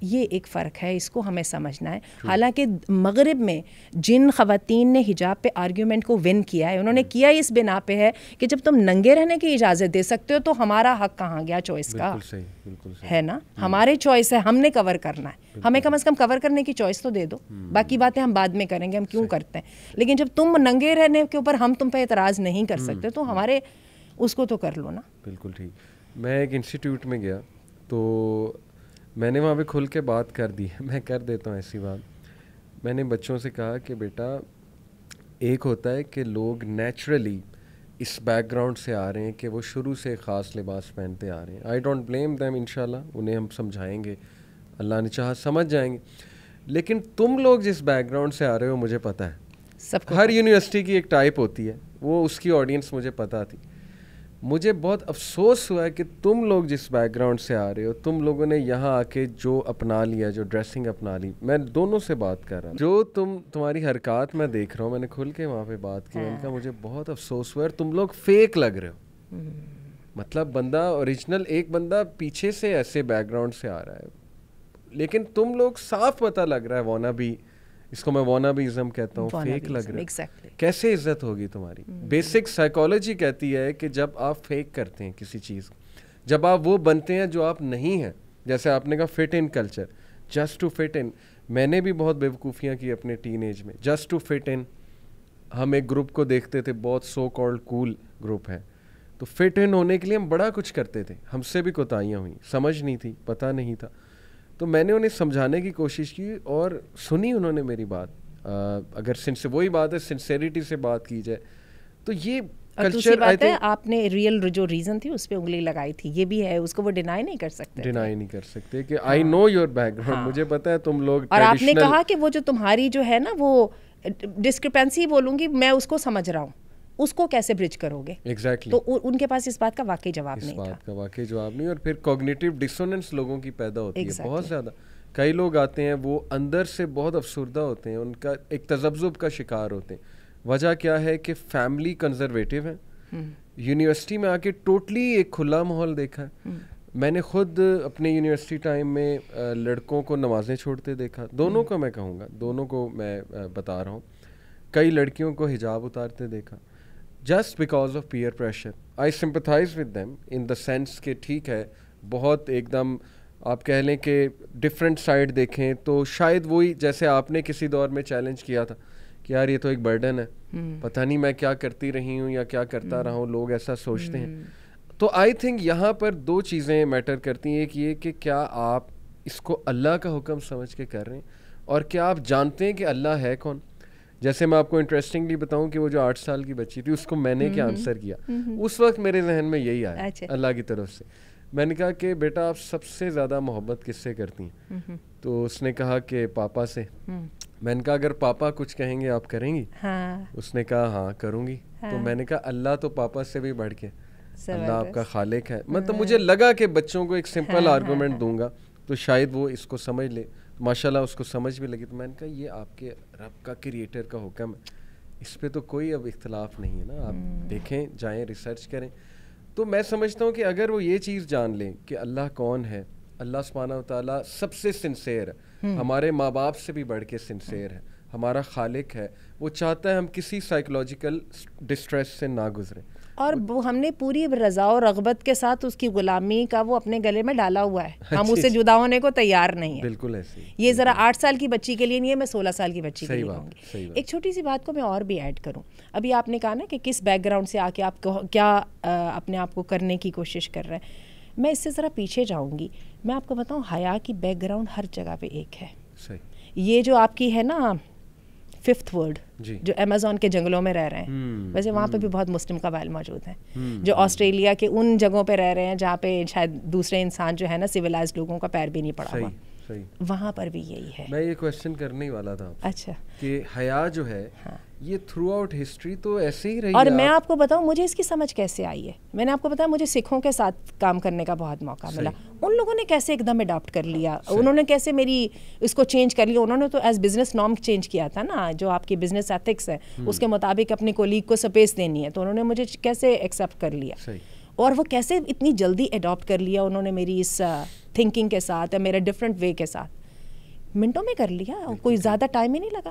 یہ ایک فرق ہے, اس کو ہمیں سمجھنا ہے. حالانکہ مغرب میں جن خواتین نے حجاب پہ آرگیومنٹ کو ون کیا ہے, انہوں نے کیا اس بنا پہ ہے کہ جب تم ننگے رہنے کی اجازت دے سکتے ہو تو ہمارا حق کہاں گیا چوائس کا, ہے نا, ہمارے چوائس ہے, ہم نے کور کرنا ہے, ہمیں کم از کم کور کرنے کی چوائس تو دے دو, باقی باتیں ہم بعد میں کریں گے, ہم کیوں کرتے ہیں. لیکن جب تم ننگے رہنے کے اوپر ہم تم پہ اعتراض نہیں کر سکتے تو ہمارے اس کو تو کر لو نا. بالکل ٹھیک. میں ایک انسٹیٹیوٹ میں گیا تو میں نے وہاں پہ کھل کے بات کر دی, میں کر دیتا ہوں ایسی بات. میں نے بچوں سے کہا کہ بیٹا ایک ہوتا ہے کہ لوگ نیچرلی اس بیک گراؤنڈ سے آ رہے ہیں کہ وہ شروع سے خاص لباس پہنتے آ رہے ہیں. آئی ڈونٹ بلیم دیم, انشاءاللہ انہیں ہم سمجھائیں گے, اللہ نے چاہا سمجھ جائیں گے. لیکن تم لوگ جس بیک گراؤنڈ سے آ رہے ہو مجھے پتہ ہے, سب کو ہر یونیورسٹی کی ایک ٹائپ ہوتی ہے, وہ اس کی آڈینس مجھے پتہ تھی. مجھے بہت افسوس ہوا ہے کہ تم لوگ جس بیک گراؤنڈ سے آ رہے ہو, تم لوگوں نے یہاں آ کے جو اپنا لیا, جو ڈریسنگ اپنا لی, میں دونوں سے بات کر رہا ہوں, جو تمہاری حرکات میں دیکھ رہا ہوں, میں نے کھل کے وہاں پہ بات کی, ان کا مجھے بہت افسوس ہوا ہے. تم لوگ فیک لگ رہے ہو, مطلب بندہ اوریجنل, ایک بندہ پیچھے سے ایسے بیک گراؤنڈ سے آ رہا ہے, لیکن تم لوگ صاف پتہ لگ رہا ہے وانا بھی, اس کو میں وانا بھی ازم کہتا ہوں, فیک لگ رہا ہے. کیسے عزت ہوگی تمہاری؟ بیسک سائیکالوجی کہتی ہے کہ جب آپ فیک کرتے ہیں کسی چیز, جب آپ وہ بنتے ہیں جو آپ نہیں ہیں, جیسے آپ نے کہا fit in culture, just to fit in. میں نے بھی بہت بیوقوفیاں کی اپنے ٹین ایج میں, جسٹ ٹو فٹ ان. ہم ایک گروپ کو دیکھتے تھے, بہت سو کالڈ کول گروپ ہے, تو فٹ ان ہونے کے لیے ہم بڑا کچھ کرتے تھے, ہم سے بھی کوتاہیاں ہوئیں, سمجھ نہیں تھی, پتہ نہیں تھا, تو میں نے انہیں سمجھانے کی کوشش کی اور سنی انہوں نے میری بات. اگر وہی بات ہے سنسیریٹی سے بات کی جائے تو یہ دوسری بات ہے آپ نے ریئل جو ریزن تھی اس پہ انگلی لگائی تھی, یہ بھی ہے, اس کو وہ ڈینائی نہیں کر سکتے کہ آئی نو یور بیک گراؤنڈ, مجھے پتا ہے تم لوگ. اور آپ نے کہا کہ وہ جو تمہاری جو ہے نا وہ ڈسکرپنسی بولوں گی میں, اس کو سمجھ رہا ہوں, اس کو کیسے برج کرو گے؟ ایگزیکٹلی. تو ان کے پاس اس بات کا واقعی جواب نہیں تھا, اس بات کا واقعی جواب نہیں. اور پھر کوگنیٹیو ڈسوننس لوگوں کی پیدا ہوتی ہے بہت زیادہ. کئی لوگ آتے ہیں وہ اندر سے بہت افسردہ ہوتے ہیں, ان کا ایک تذبذب کا شکار ہوتے ہیں. وجہ کیا ہے کہ فیملی کنزرویٹو ہے, یونیورسٹی میں آ کے ٹوٹلی ایک کھلا ماحول دیکھا ہے. میں نے خود اپنے یونیورسٹی ٹائم میں لڑکوں کو نمازیں چھوڑتے دیکھا, دونوں کو میں کہوں گا, دونوں کو میں بتا رہا ہوں. کئی لڑکیوں کو حجاب اتارتے دیکھا, just because of peer pressure. I sympathise with them in the sense کہ ٹھیک ہے, بہت ایک دم آپ کہہ لیں کہ ڈفرینٹ سائڈ دیکھیں تو شاید وہی جیسے آپ نے کسی دور میں چیلنج کیا تھا کہ یار یہ تو ایک برڈن ہے, پتہ نہیں میں کیا کرتی رہی ہوں یا کیا کرتا رہا ہوں, لوگ ایسا سوچتے ہیں. تو آئی تھنک یہاں پر دو چیزیں میٹر کرتی ہیں. ایک یہ کہ کیا آپ اس کو اللہ کا حکم سمجھ کے کر رہے ہیں, اور کیا آپ جانتے ہیں کہ اللہ ہے کون. جیسے میں آپ کو انٹرسٹنگلی بتاؤں کہ وہ جو 8 سال کی بچی تھی, اس کو میں نے کیا آنسر کیا, اس وقت میرے ذہن میں یہی آیا اللہ کی طرف سے. میں نے کہا کہ بیٹا آپ سب سے زیادہ محبت کس سے کرتی ہیں؟ تو اس نے کہا کہ پاپا سے. میں نے کہا اگر پاپا کچھ کہیں گے آپ کریں گی؟ اس نے کہا ہاں کروں گی. تو میں نے کہا اللہ تو پاپا سے بھی بڑھ کے, اللہ آپ کا خالق ہے. مطلب مجھے لگا کہ بچوں کو ایک سمپل آرگومنٹ دوں گا تو شاید وہ اس کو سمجھ لے. ماشاءاللہ اس کو سمجھ بھی لگی. تو میں نے کہا یہ آپ کے رب کا کریٹر کا حکم ہے, اس پہ تو کوئی اب اختلاف نہیں ہے نا, آپ دیکھیں جائیں ریسرچ کریں. تو میں سمجھتا ہوں کہ اگر وہ یہ چیز جان لیں کہ اللہ کون ہے, اللہ سبحانہ و تعالیٰ سب سے سنسیئر ہے, ہمارے ماں باپ سے بھی بڑھ کے سنسیئر ہے, ہمارا خالق ہے, وہ چاہتا ہے ہم کسی سائیکولوجیکل ڈسٹریس سے نہ گزریں. اور ہم نے پوری رضا و رغبت کے ساتھ اس کی غلامی کا وہ اپنے گلے میں ڈالا ہوا ہے, ہم اس سے جدا ہونے کو تیار نہیں ہیں. بالکل ایسے یہ ذرا 8 سال کی بچی کے لیے نہیں ہے, میں 16 سال کی بچی کے لیے کہوں گی. ایک چھوٹی سی بات کو میں اور بھی ایڈ کروں. ابھی آپ نے کہا نا کہ کس بیک گراؤنڈ سے آ کے آپ کیا اپنے آپ کو کرنے کی کوشش کر رہے ہیں. میں اس سے ذرا پیچھے جاؤں گی. میں آپ کو بتاؤں حیا کی بیک گراؤنڈ ہر جگہ پہ ایک ہے. یہ جو آپ کی ہے نا 5th ورلڈ جو امیزون کے جنگلوں میں رہ رہے ہیں, ویسے وہاں پہ بھی بہت مسلم قبائل موجود ہیں, جو آسٹریلیا کے ان جگہوں پہ رہ رہے ہیں جہاں پہ شاید دوسرے انسان جو ہے نا سویلائزڈ لوگوں کا پیر بھی نہیں پڑا ہوا. وہاں پر بھی یہی ہے. میں یہ کویشچن کرنے ہی والا تھا. اچھا, کہ حیا جو ہے یہ تھرو آؤٹ ہسٹری تو ایسے ہی رہی. اور میں آپ کو بتاؤں مجھے اس کی سمجھ کیسے آئی ہے. میں نے آپ کو بتایا مجھے سکھوں کے ساتھ کام کرنے کا بہت موقع ملا. ان لوگوں نے کیسے ایک دم اڈاپٹ کر لیا, انہوں نے کیسے میری اس کو چینج کر لیا. انہوں نے تو ایز بزنس نارم چینج کیا تھا نا, جو آپ کی بزنس ایتھکس ہے اس کے مطابق اپنے کولیگ کو سپیس دینی ہے, تو انہوں نے مجھے کیسے ایکسیپٹ کر لیا, اور وہ کیسے اتنی جلدی اڈاپٹ کر لیا انہوں نے میری اس تھنکنگ کے ساتھ, میرا ڈفرینٹ وے کے ساتھ. منٹوں میں کر لیا, کوئی زیادہ ٹائم ہی نہیں لگا,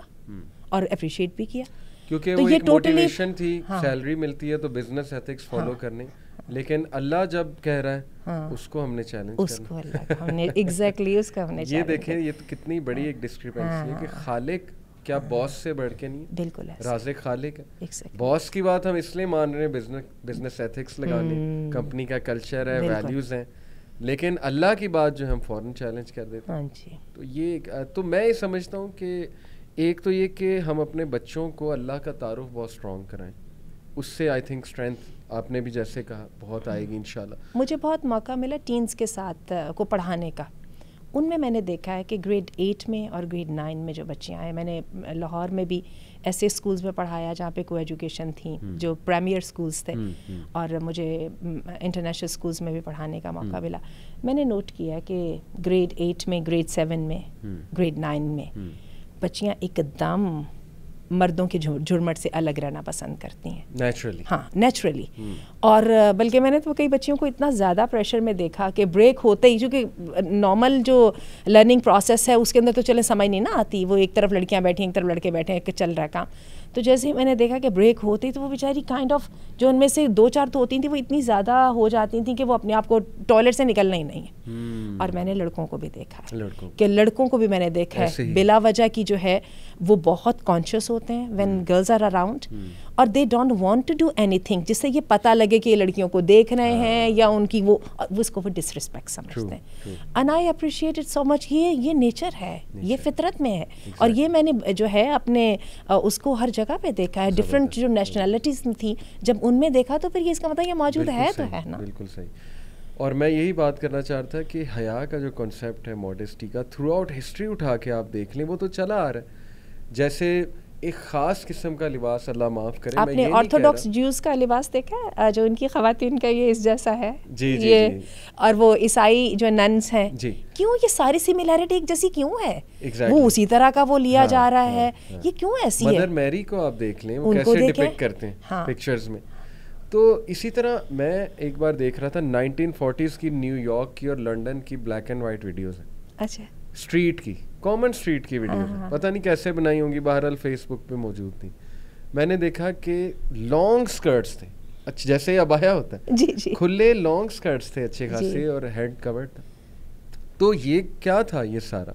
اور اپریشیٹ بھی کیا. کیونکہ وہ ایک موٹیویشن تھی, سیلری ملتی ہے تو بزنس ایتھکس فالو کرنے, لیکن اللہ جب کہہ رہا ہے اس کو ہم نے چیلنج اس کو اللہ ہم نے ایگزیکٹلی اس کا ہم نے. یہ دیکھیں یہ تو کتنی بڑی ایک ڈسکرپنسی ہے کہ خالق کیا باس سے بڑھ کے نہیں, بالکل رازق خالق ہے. باس کی بات ہم اس لیے مان رہے ہیں بزنس ایتھکس لگانے, کمپنی کا کلچر ہے, ویلیوز ہیں, لیکن اللہ کی بات جو ہم فوراً چیلنج کر دیتے ہیں. تو یہ تو میں یہ سمجھتا ہوں کہ ایک تو یہ کہ ہم اپنے بچوں کو اللہ کا تعارف بہت اسٹرانگ کرائیں, اس سے آئی تھنک اسٹرینتھ آپ نے بھی جیسے کہا بہت آئے گی انشاءاللہ. مجھے بہت موقع ملا ٹینز کے ساتھ کو پڑھانے کا. ان میں نے دیکھا ہے کہ گریڈ 8 میں اور گریڈ 9 میں جو بچیاں ہیں, میں نے لاہور میں بھی ایسے اسکولز میں پڑھایا جہاں پہ کو ایجوکیشن تھیں جو پریمیئر اسکولز تھے, اور مجھے انٹرنیشنل اسکولز میں بھی پڑھانے کا موقع ملا. میں نے نوٹ کیا کہ گریڈ 8 میں, گریڈ 7 میں, گریڈ 9 میں بچیاں ایک دم مردوں کے جھرمٹ سے الگ رہنا پسند کرتی ہیں نیچرلی. ہاں نیچرلی. اور بلکہ میں نے تو کئی بچیوں کو اتنا زیادہ پریشر میں دیکھا کہ بریک ہوتے ہی, چونکہ نارمل جو لرننگ پروسیس ہے اس کے اندر تو چلے سمجھ نہیں نا آتی, وہ ایک طرف لڑکیاں بیٹھی ایک طرف لڑکے بیٹھے ہیں, چل رہا کام. تو جیسے ہی میں نے دیکھا کہ بریک ہوتی تو وہ بیچاری کائنڈ آف جو ان میں سے 2-4 تو ہوتی تھیں وہ اتنی زیادہ ہو جاتی تھیں کہ وہ اپنے آپ کو ٹوائلٹ سے نکلنا ہی نہیں ہے. اور میں نے لڑکوں کو بھی دیکھا ہے کہ لڑکوں کو بھی میں نے دیکھا ہے بلا وجہ کی جو ہے وہ بہت کانشیس ہوتے ہیں وین گرلز آر اراؤنڈ, اور they don't want to do anything جس سے یہ پتہ لگے کہ یہ لڑکیوں کو دیکھ رہے ہیں یا ان کی وہ اس کو وہ ڈس رسپیکٹ سمجھتے ہیں. And I appreciate it so much. یہ نیچر ہے, یہ فطرت میں ہے, اور یہ میں نے جو ہے اپنے اس کو ہر جگہ پہ دیکھا ہے. ڈفرینٹ جو نیشنلٹیز تھیں جب ان میں دیکھا تو پھر یہ اس کا مطلب یہ موجود ہے تو ہے نا. بالکل صحیح. اور میں یہی بات کرنا چاہتا تھا کہ حیا کا جو کنسیپٹ ہے ماڈesty کا, تھرو آؤٹ ہسٹری اٹھا کے آپ دیکھ لیں وہ تو چلا آ رہا ہے. جیسے ایک خاص قسم کا لباس, اللہ معاف کرے, آپ نے آرتھوڈاکس جوز کا لباس دیکھا ہے جو ان کی خواتین کا یہ اس جیسا ہے, جی یہ اور وہ عیسائی جو ننس ہیں, کیوں یہ ساری سملیرٹی ایک جیسی کیوں ہے؟ وہ اسی طرح کا وہ لیا جا رہا ہے, یہ کیوں ایسی ہے؟ مدر میری کو آپ دیکھ لیں وہ کیسے ڈپکٹ کرتے ہیں پکچرز میں. تو اسی طرح میں ایک بار دیکھ رہا تھا 1940s کی نیو یارک کی اور لنڈن کی بلیک اینڈ وائٹ ویڈیوز ہیں. اچھا. اسٹریٹ کی, کامن اسٹریٹ کی ویڈیوز ہیں, پتہ نہیں کیسے بنائی ہوں گی, بہرحال فیس بک پہ موجود تھیں. میں نے دیکھا کہ لانگ اسکرٹس تھے, اچھا جیسے ابایا ہوتا ہے, کھلے لانگ اسکرٹس تھے اچھے خاصے, اور ہیڈ کورڈ تھا. تو یہ کیا تھا یہ سارا؟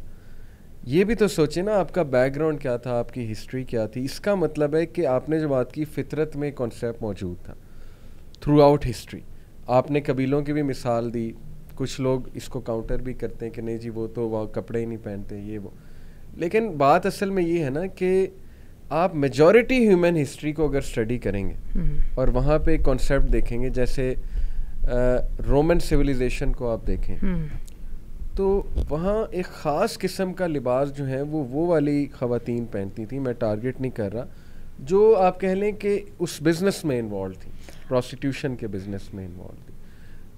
یہ بھی تو سوچیں نا, آپ کا بیک گراؤنڈ کیا تھا, آپ کی ہسٹری کیا تھی. اس کا مطلب ہے کہ آپ نے جو بات کی فطرت میں کانسیپٹ موجود تھا تھرو آؤٹ ہسٹری. آپ نے قبیلوں کی بھی مثال دی, کچھ لوگ اس کو کاؤنٹر بھی کرتے ہیں کہ نہیں جی وہ تو وہ کپڑے ہی نہیں پہنتے یہ وہ, لیکن بات اصل میں یہ ہے نا کہ آپ میجورٹی ہیومن ہسٹری کو اگر اسٹڈی کریں گے اور وہاں پہ ایک کانسیپٹ دیکھیں گے, جیسے رومن سویلائزیشن کو آپ دیکھیں تو وہاں ایک خاص قسم کا لباس جو ہے وہ والی خواتین پہنتی تھیں. میں ٹارگیٹ نہیں کر رہا, جو آپ کہہ لیں کہ اس بزنس میں انوالو تھی, پروسٹیٹیوشن کے بزنس میں انوالو تھی.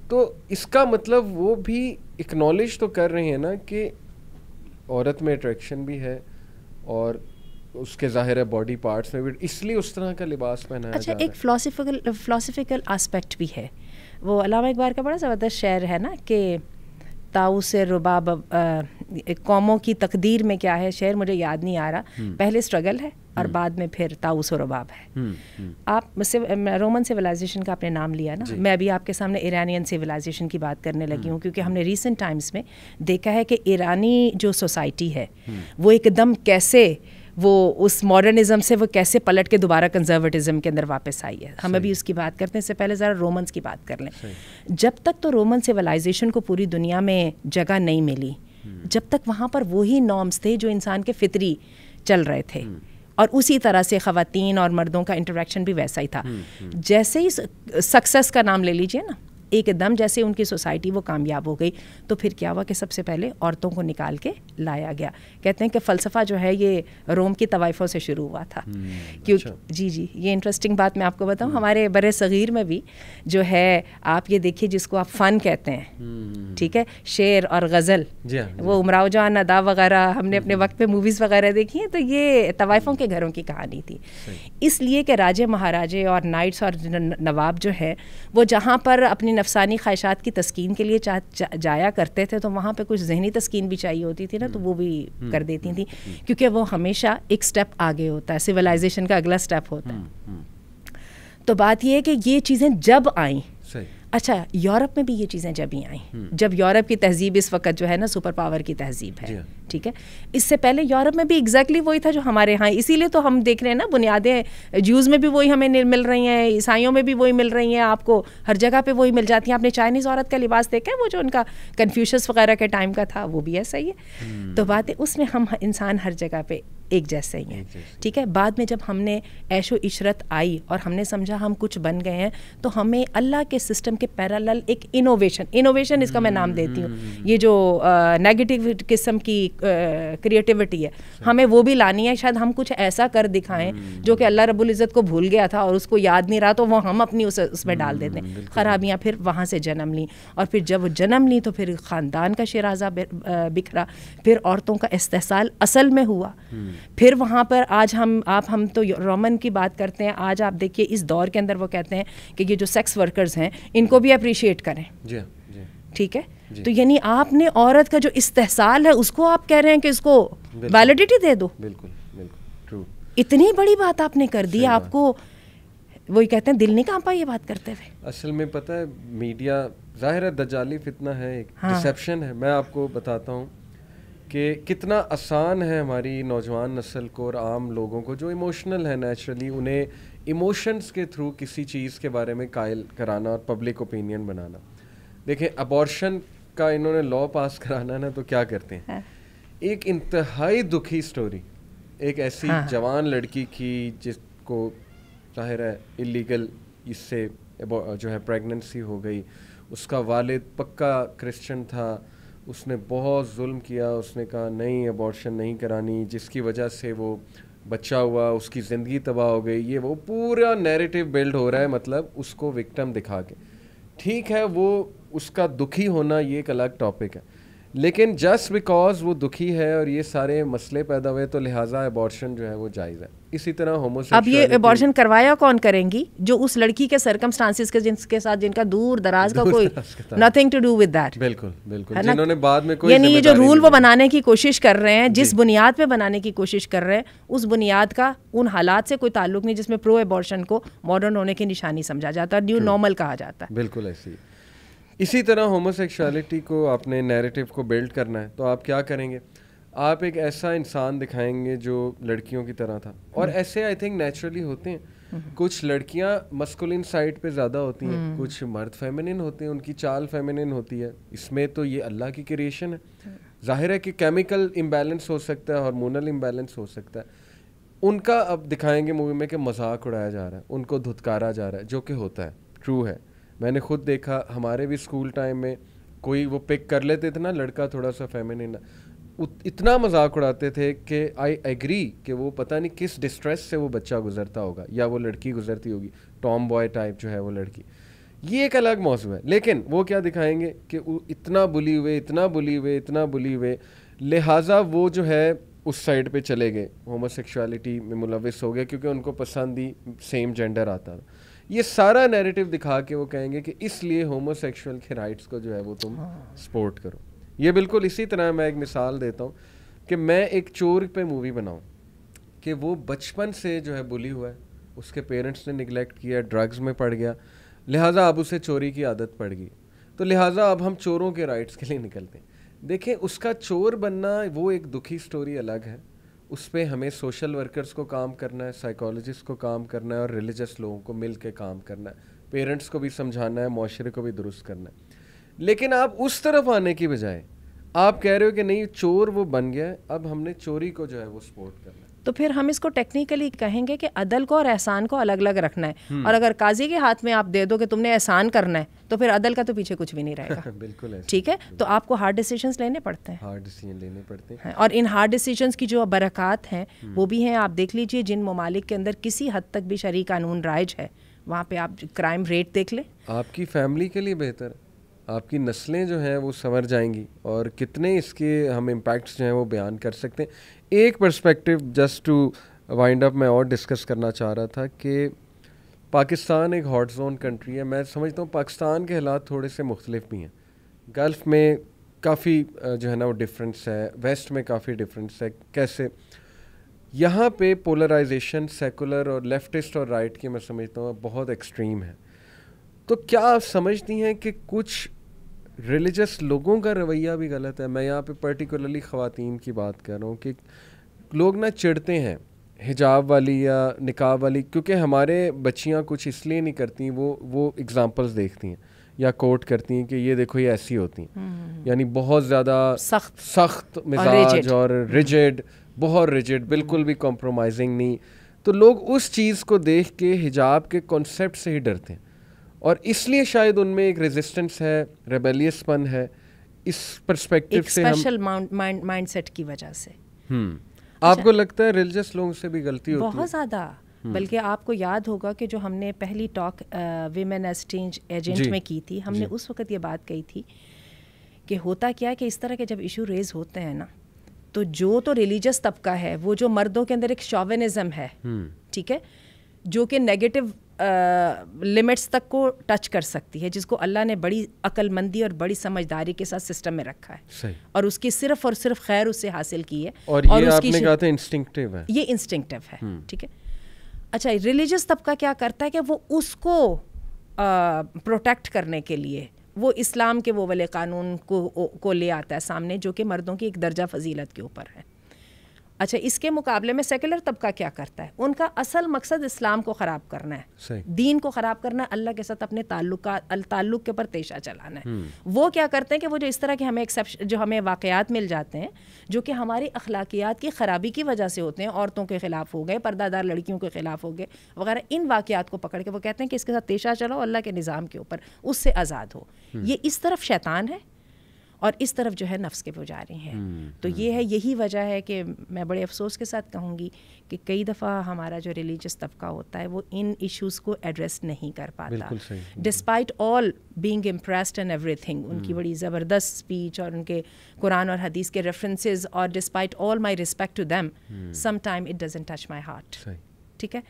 تو اس کا مطلب وہ بھی اکنالج تو کر رہے ہیں نا کہ عورت میں اٹریکشن بھی ہے اور اس کے ظاہر ہے باڈی پارٹس میں بھی, اس لیے اس طرح کا لباس پہنایا جا رہا ہے. اچھا, ایک فلاسفیکل آسپیکٹ بھی ہے. وہ علامہ اقبال کا بڑا زبردست شعر ہے نا کہ طاؤس رباب قوموں کی تقدیر میں کیا ہے, شعر مجھے یاد نہیں آ رہا, پہلے اسٹرگل ہے اور بعد میں پھر طاؤس و رباب ہے. آپ رومن سویلائزیشن کا آپ نے نام لیا نا, میں ابھی آپ کے سامنے ایرانین سویلائزیشن کی بات کرنے لگی ہوں, کیونکہ ہم نے ریسنٹ ٹائمز میں دیکھا ہے کہ ایرانی جو سوسائٹی ہے وہ ایک دم کیسے وہ اس ماڈرنزم سے وہ کیسے پلٹ کے دوبارہ کنزرویٹزم کے اندر واپس آئی ہے. ہم ابھی اس کی بات کرتے ہیں, اس سے پہلے ذرا رومنس کی بات کر لیں. جب تک تو رومن سویلائزیشن کو پوری دنیا میں جگہ نہیں ملی, جب تک وہاں پر وہی نارمس تھے جو انسان کے فطری چل رہے تھے, اور اسی طرح سے خواتین اور مردوں کا انٹریکشن بھی ویسا ہی تھا. جیسے ہی سکسیس کا نام لے لیجئے نا, ایک دم جیسے ان کی سوسائٹی وہ کامیاب ہو گئی تو پھر کیا ہوا کہ سب سے پہلے عورتوں کو نکال کے لایا گیا. کہتے ہیں کہ فلسفہ جو ہے یہ روم کی طوائفوں سے شروع ہوا تھا. کیونکہ جی یہ انٹرسٹنگ بات میں آپ کو بتاؤں, ہمارے بر صغیر میں بھی جو ہے آپ یہ دیکھیے جس کو آپ فن کہتے ہیں, ٹھیک ہے, شعر اور غزل, وہ امراؤ جان ادا وغیرہ ہم نے اپنے وقت پہ موویز وغیرہ دیکھی ہیں, تو یہ طوائفوں کے گھروں کی کہانی تھی. اس لیے کہ راجے مہاراجے اور نائٹس اور نواب جو ہے وہ جہاں پر اپنی نفسانی خواہشات کی تسکین کے لیے جایا کرتے تھے تو وہاں پہ کچھ ذہنی تسکین بھی چاہیے ہوتی تھی نا, تو وہ بھی کر دیتی تھیں, کیونکہ وہ ہمیشہ ایک سٹیپ آگے ہوتا ہے, سویلائزیشن کا اگلا سٹیپ ہوتا ہے. تو بات یہ ہے کہ یہ چیزیں جب آئیں, اچھا یورپ میں بھی یہ چیزیں جب ہی آئیں, جب یورپ کی تہذیب اس وقت جو ہے نا سپر پاور کی تہذیب ہے, ٹھیک ہے. اس سے پہلے یورپ میں بھی ایگزیکٹلی وہی تھا جو ہمارے ہاں, اسی لیے تو ہم دیکھ رہے ہیں نا بنیادیں جیوز میں بھی وہی ہمیں مل رہی ہیں, عیسائیوں میں بھی وہی مل رہی ہیں, آپ کو ہر جگہ پہ وہی مل جاتی ہیں. آپ نے چائنیز عورت کا لباس دیکھا ہے, وہ جو ان کا کنفیوشس وغیرہ کے ٹائم کا تھا, وہ بھی ایسا ہی ہے. تو بات ہے اس میں ہم انسان ہر جگہ پہ ایک جیسے ہی ہیں, ٹھیک ہے. بعد میں جب ہم نے عیش و عشرت آئی اور ہم نے سمجھا ہم کچھ بن گئے ہیں, تو ہمیں اللہ کے سسٹم کے پیرالل ایک انوویشن اس کا میں نام دیتی ہوں, یہ جو نیگیٹو قسم کی کریٹیوٹی ہے ہمیں وہ بھی لانی ہے. شاید ہم کچھ ایسا کر دکھائیں جو کہ اللہ رب العزت کو بھول گیا تھا اور اس کو یاد نہیں رہا, تو وہ ہم اپنی اس میں ڈال دیتے ہیں. خرابیاں پھر وہاں سے جنم لیں, اور پھر جب وہ جنم لیں تو پھر خاندان کا شیرازہ بکھرا, پھر عورتوں کا استحصال اصل میں ہوا. پھر وہاں پر آج ہم تو رومن کی بات کرتے ہیں, آج آپ دیکھیے اس دور کے اندر وہ کہتے ہیں کہ یہ جو سیکس ورکرز ہیں ان کو بھی اپریشیٹ کریں, ٹھیک ہے. تو یعنی آپ نے عورت کا جو استحصال ہے اس کو آپ کہہ رہے ہیں کہ اس کو ویلیڈیٹی دے دو. بالکل اتنی بڑی بات آپ نے کر دی, آپ کو وہی کہتے ہیں دل نہیں کانپا یہ بات کرتے ہوئے. اصل میں پتہ ہے میڈیا ظاہر ہے دجالی فتنہ ہے, ایک ڈسیپشن ہے. میں آپ کو بتاتا ہوں کہ کتنا آسان ہے ہماری نوجوان نسل کو اور عام لوگوں کو جو ایموشنل ہے نیچرلی, انہیں ایموشنز کے تھرو کسی چیز کے بارے میں قائل کرانا اور پبلک اوپینین بنانا. دیکھیں ابارشن کا انہوں نے لا پاس کرانا نا, تو کیا کرتے ہیں, ایک انتہائی دکھی سٹوری, ایک ایسی جوان لڑکی کی جس کو ظاہر ہے اللیگل اس سے جو ہے پریگننسی ہو گئی, اس کا والد پکا کرسچن تھا, اس نے بہت ظلم کیا, اس نے کہا نہیں ابارشن نہیں کرانی, جس کی وجہ سے وہ بچہ ہوا, اس کی زندگی تباہ ہو گئی. یہ وہ پورا نیریٹو بلڈ ہو رہا ہے, مطلب اس کو وکٹم دکھا کے. ٹھیک ہے وہ اس کا دکھی ہونا یہ ایک الگ ٹاپک ہے, لیکن جسٹ بیکاز وہ دکھی ہے اور یہ سارے مسئلے پیدا ہوئے تو لہٰذا ابارشن جو ہے وہ جائز ہے. اسی طرح اب یہ ابارشن کروایا کون کریں گی, جو اس لڑکی کے سرکمسٹانسز کے ساتھ جن کا دور دراز کا کوئی nothing to do with that. بالکل جنہوں نے بعد میں کوئی, یعنی یہ جو رول وہ بنانے کی کوشش کر رہے ہیں, جس بنیاد پہ بنانے کی کوشش کر رہے ہیں, اس بنیاد کا ان حالات سے کوئی تعلق نہیں جس میں پرو ابارشن کو ماڈرن ہونے کی نشانی سمجھا جاتا ہے, نیو نارمل کہا جاتا ہے. بالکل ایسی. اسی طرح ہومو سیکشوالٹی کو آپ نے نیریٹو کو بلڈ کرنا ہے تو آپ کیا کریں گے, آپ ایک ایسا انسان دکھائیں گے جو لڑکیوں کی طرح تھا. اور ایسے آئی تھنک نیچرلی ہوتے ہیں, کچھ لڑکیاں مسکولین سائڈ پہ زیادہ ہوتی ہیں, کچھ مرد فیمنن ہوتے ہیں, ان کی چال فیمنن ہوتی ہے. اس میں تو یہ اللہ کی کریشن ہے. ظاہر ہے کہ کیمیکل امبیلنس ہو سکتا ہے, ہارمونل امبیلنس ہو سکتا ہے. ان کا اب دکھائیں گے مووی میں کہ مذاق اڑایا جا رہا ہے, ان کو دھتکارا جا رہا ہے, جو کہ ہوتا ہے, ٹرو ہے. میں نے خود دیکھا, ہمارے بھی اسکول ٹائم میں کوئی وہ پک کر لیتے تھے نا لڑکا تھوڑا سا فیمنن, اتنا مذاق اڑاتے تھے کہ آئی ایگری کہ وہ پتہ نہیں کس ڈسٹریس سے وہ بچہ گزرتا ہوگا یا وہ لڑکی گزرتی ہوگی, ٹام بوائے ٹائپ جو ہے وہ لڑکی. یہ ایک الگ موضوع ہے. لیکن وہ کیا دکھائیں گے کہ اتنا بلی ہوئے, لہٰذا وہ جو ہے اس سائڈ پہ چلے گئے, ہومو سیکشوالٹی میں ملوث ہو گئے کیونکہ ان کو پسند ہی سیم جینڈر آتا تھا. یہ سارا نیریٹو دکھا کے وہ کہیں گے کہ اس لیے ہومو سیکشول کے رائٹس کو جو ہے وہ تم سپورٹ کرو. یہ بالکل اسی طرح میں ایک مثال دیتا ہوں کہ میں ایک چور پہ مووی بناؤں کہ وہ بچپن سے جو ہے بلی ہوا ہے, اس کے پیرنٹس نے نگلیکٹ کیا, ڈرگز میں پڑ گیا, لہٰذا اب اسے چوری کی عادت پڑ گئی, تو لہٰذا اب ہم چوروں کے رائٹس کے لیے نکلتے ہیں. دیکھیں اس کا چور بننا وہ ایک دکھی سٹوری الگ ہے, اس پہ ہمیں سوشل ورکرز کو کام کرنا ہے, سائیکالوجسٹ کو کام کرنا ہے, اور ریلیجس لوگوں کو مل کے کام کرنا ہے, پیرنٹس کو بھی سمجھانا ہے, معاشرے کو بھی درست کرنا ہے. لیکن آپ اس طرف آنے کی بجائے آپ کہہ رہے ہو کہ نہیں چور وہ بن گیا ہے, اب ہم نے چوری کو جو ہے وہ سپورٹ کرنا ہے. تو پھر ہم اس کو ٹیکنیکلی کہیں گے کہ عدل کو اور احسان کو الگ الگ رکھنا ہے, اور اگر قاضی کے ہاتھ میں آپ دے دو کہ تم نے احسان کرنا ہے تو پھر عدل کا تو پیچھے کچھ بھی نہیں رہے گا. بالکل ٹھیک ہے, تو آپ کو ہارڈ ڈیسیجنس لینے پڑتے ہیں, ہارڈ ڈیسیجن لینے پڑتے ہیں, اور ان ہارڈ ڈیسیجنس کی جو برکات ہیں وہ بھی ہیں. آپ دیکھ لیجئے جن ممالک کے اندر کسی حد تک بھی شرعی قانون رائج ہے وہاں پہ آپ کرائم ریٹ دیکھ لیں. آپ کی فیملی کے لیے بہتر ہے, آپ کی نسلیں جو ہیں وہ سنور جائیں گی, اور کتنے اس کے ہم امپیکٹس جو ہیں وہ بیان کر سکتے ہیں. ایک پرسپیکٹیو جسٹ ٹو وائنڈ اپ میں اور ڈسکس کرنا چاہ رہا تھا کہ پاکستان ایک ہاٹ زون کنٹری ہے. میں سمجھتا ہوں پاکستان کے حالات تھوڑے سے مختلف بھی ہیں. گلف میں کافی جو ہے نا وہ ڈفرینس ہے, ویسٹ میں کافی ڈفرینس ہے. کیسے یہاں پہ پولرائزیشن سیکولر اور لیفٹسٹ اور رائٹ کی میں سمجھتا ہوں بہت ایکسٹریم ہے. تو کیا آپ سمجھتی ہیں کہ کچھ ریلیجس لوگوں کا رویہ بھی غلط ہے؟ میں یہاں پہ پرٹیکولرلی خواتین کی بات کر رہا ہوں کہ لوگ نہ چڑھتے ہیں حجاب والی یا نقاب والی, کیونکہ ہمارے بچیاں کچھ اس لیے نہیں کرتی, وہ اگزامپلس دیکھتی ہیں یا کوٹ کرتی ہیں کہ یہ دیکھو یہ ایسی ہوتی ہیں, یعنی بہت زیادہ سخت مزاج اور ریجڈ, بہت ریجڈ, بالکل بھی کمپرومائزنگ نہیں. تو لوگ اس چیز کو دیکھ کے حجاب کے کانسیپٹ سے ہی ڈرتے ہیں, اور اس لیے شاید ان میں ایک ریزسٹنس ہے, ریبیلیس پن ہے. اس پرسپیکٹیو سے ہم اسپیشل مائنڈ سیٹ کی وجہ سے آپ کو لگتا ہے ریلیجس لوگوں سے بھی غلطی ہوتی ہے؟ بہت زیادہ. بلکہ آپ کو یاد ہوگا کہ جو ہم نے پہلی talk women as change agent میں کی تھی, ہم نے اس وقت یہ بات کہی تھی کہ ہوتا کیا کہ اس طرح کے جب ایشو ریز ہوتے ہیں نا, تو جو تو ریلیجس طبقہ ہے وہ جو مردوں کے اندر ایک شوونزم ہے, ٹھیک ہے, جو کہ نیگیٹو لمٹس تک کو ٹچ کر سکتی ہے, جس کو اللہ نے بڑی عقل مندی اور بڑی سمجھداری کے ساتھ سسٹم میں رکھا ہے, اور اس کی صرف اور صرف خیر اس سے حاصل کی ہے, اور یہ آپ نے کہا تھا انسٹنکٹیو ہے, یہ انسٹنکٹیو ہے. ٹھیک ہے, اچھا ریلیجس طبقہ کیا کرتا ہے کہ وہ اس کو پروٹیکٹ کرنے کے لیے وہ اسلام کے وہ والے قانون کو لے آتا ہے سامنے, جو کہ مردوں کی ایک درجہ فضیلت کے اوپر ہے. اچھا, اس کے مقابلے میں سیکولر طبقہ کیا کرتا ہے؟ ان کا اصل مقصد اسلام کو خراب کرنا ہے, دین کو خراب کرنا ہے, اللہ کے ساتھ اپنے تعلق کے اوپر تیشہ چلانا ہے. وہ کیا کرتے ہیں کہ وہ جو اس طرح کے ہمیں واقعات مل جاتے ہیں جو کہ ہماری اخلاقیات کی خرابی کی وجہ سے ہوتے ہیں, عورتوں کے خلاف ہو گئے, پردہ دار لڑکیوں کے خلاف ہو گئے وغیرہ, ان واقعات کو پکڑ کے وہ کہتے ہیں کہ اس کے ساتھ تیشہ چلاؤ, اللہ کے نظام کے اوپر اس سے آزاد ہو. یہ اس طرف شیطان ہے اور اس طرف جو ہے نفس کے پجاری ہیں. تو یہ ہے, یہی وجہ ہے کہ میں بڑے افسوس کے ساتھ کہوں گی کہ کئی دفعہ ہمارا جو ریلیجس طبقہ ہوتا ہے وہ ان ایشوز کو ایڈریس نہیں کر پاتا, despite all being impressed and everything. ان کی بڑی زبردست اسپیچ اور ان کے قرآن اور حدیث کے ریفرنسز, اور despite all my respect to them, sometime it doesn't touch my heart. ٹھیک ہے,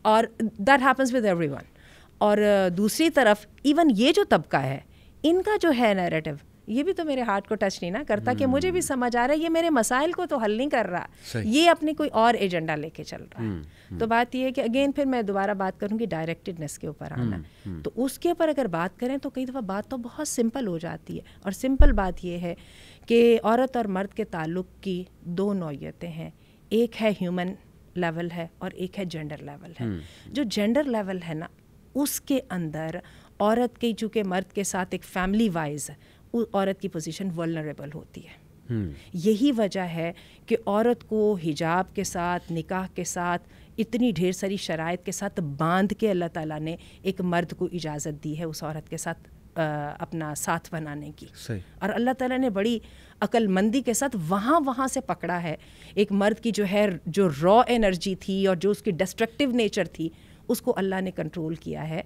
اور that happens with everyone. اور دوسری طرف ایون یہ جو طبقہ ہے ان کا جو ہے نیریٹو, یہ بھی تو میرے ہارٹ کو ٹچ نہیں نہ کرتا کہ مجھے بھی سمجھ آ رہا ہے یہ میرے مسائل کو تو حل نہیں کر رہا, یہ اپنی کوئی اور ایجنڈا لے کے چل رہا ہے. تو بات یہ ہے کہ اگین پھر میں دوبارہ بات کروں گی ڈائریکٹڈنس کے اوپر آنا. تو اس کے اوپر اگر بات کریں تو کئی دفعہ بات تو بہت سمپل ہو جاتی ہے, اور سمپل بات یہ ہے کہ عورت اور مرد کے تعلق کی دو نوعیتیں ہیں, ایک ہے ہیومن لیول ہے اور ایک ہے جینڈر لیول ہے. جو جینڈر لیول ہے نا, اس کے اندر عورت کی چونکہ مرد کے ساتھ ایک فیملی وائز عورت کی پوزیشن ولنریبل ہوتی ہے. یہی وجہ ہے کہ عورت کو حجاب کے ساتھ, نکاح کے ساتھ, اتنی ڈھیر ساری شرائط کے ساتھ باندھ کے اللہ تعالیٰ نے ایک مرد کو اجازت دی ہے اس عورت کے ساتھ اپنا ساتھ بنانے کی. اور اللہ تعالیٰ نے بڑی عقل مندی کے ساتھ وہاں سے پکڑا ہے ایک مرد کی جو ہے جو را انرجی تھی اور جو اس کی ڈسٹرکٹیو نیچر تھی, اس کو اللہ نے کنٹرول کیا ہے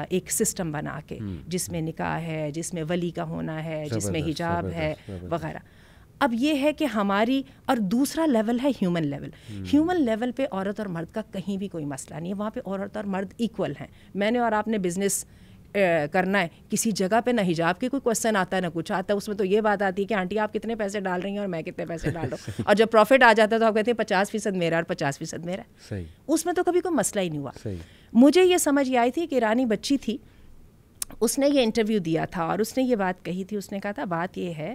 ایک سسٹم بنا کے, جس میں نکاح ہے, جس میں ولی کا ہونا ہے, جس میں حجاب ہے وغیرہ. اب یہ ہے کہ ہماری, اور دوسرا لیول ہے ہیومن لیول. ہیومن لیول پہ عورت اور مرد کا کہیں بھی کوئی مسئلہ نہیں ہے, وہاں پہ عورت اور مرد ایکول ہیں. میں نے اور آپ نے بزنس کرنا ہے, کسی جگہ پہ نہ حجاب کی کوئی کوشچن آتا ہے نہ کچھ آتا ہے, اس میں تو یہ بات آتی ہے کہ آنٹی آپ کتنے پیسے ڈال رہی ہیں اور میں کتنے پیسے ڈال رہا ہوں, اور جب پروفٹ آ جاتا ہے تو آپ کہتے ہیں 50% میرا اور 50% میرا. اس میں تو کبھی کوئی مسئلہ ہی نہیں ہوا. مجھے یہ سمجھ آئی تھی کہ ایرانی بچی تھی, اس نے یہ انٹرویو دیا تھا اور اس نے یہ بات کہی تھی, اس نے کہا تھا بات یہ ہے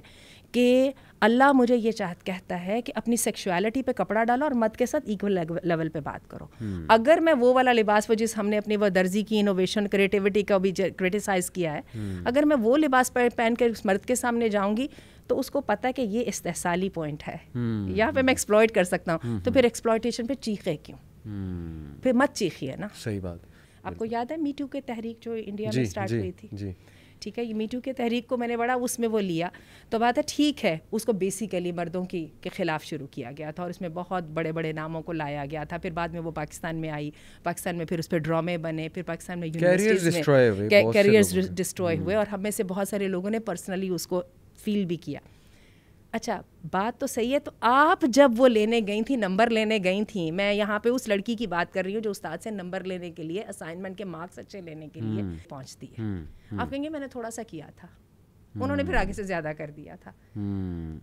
کہ اللہ مجھے یہ کہتا ہے کہ اپنی سیکشوالٹی پہ کپڑا ڈالو اور مرد کے ساتھ ایکول لیول پہ بات کرو. اگر میں وہ والا لباس, وہ جس ہم نے اپنی وہ درزی کی انوویشن کریٹیوٹی کا بھی کرٹیسائز کیا ہے, اگر میں وہ لباس پہن کر اس مرد کے سامنے جاؤں گی تو اس کو پتہ ہے کہ یہ استحصالی پوائنٹ ہے, یہاں پہ میں ایکسپلائٹ کر سکتا ہوں, تو پھر ایکسپلائٹیشن پہ چیخے کیوں, پھر مت چیخیے نا. صحیح بات. آپ کو یاد ہے می ٹو کی تحریک جو انڈیا میں اسٹارٹ ہوئی تھی, ٹھیک ہے, یہ می ٹو کی تحریک کو میں نے بڑا اس میں وہ لیا, تو بات ہے ٹھیک ہے, اس کو بیسیکلی مردوں کے خلاف شروع کیا گیا تھا, اور اس میں بہت بڑے بڑے ناموں کو لایا گیا تھا. پھر بعد میں وہ پاکستان میں آئی, پاکستان میں پھر اس پہ ڈرامے بنے, پھر پاکستان میں یونیورسٹیز میں کیریئرز ڈسٹروائے ہوئے, اور ہم میں سے بہت سارے لوگوں نے پرسنلی اس کو فیل بھی کیا. اچھا بات تو صحیح ہے, تو آپ جب وہ لینے گئی تھیں, نمبر لینے گئی تھیں, میں یہاں پہ اس لڑکی کی بات کر رہی ہوں جو استاد سے نمبر لینے کے لیے, اسائنمنٹ کے مارکس اچھے لینے کے لیے پہنچتی ہے, آپ کہیں گے میں نے تھوڑا سا کیا تھا, انہوں نے پھر آگے سے زیادہ کر دیا تھا,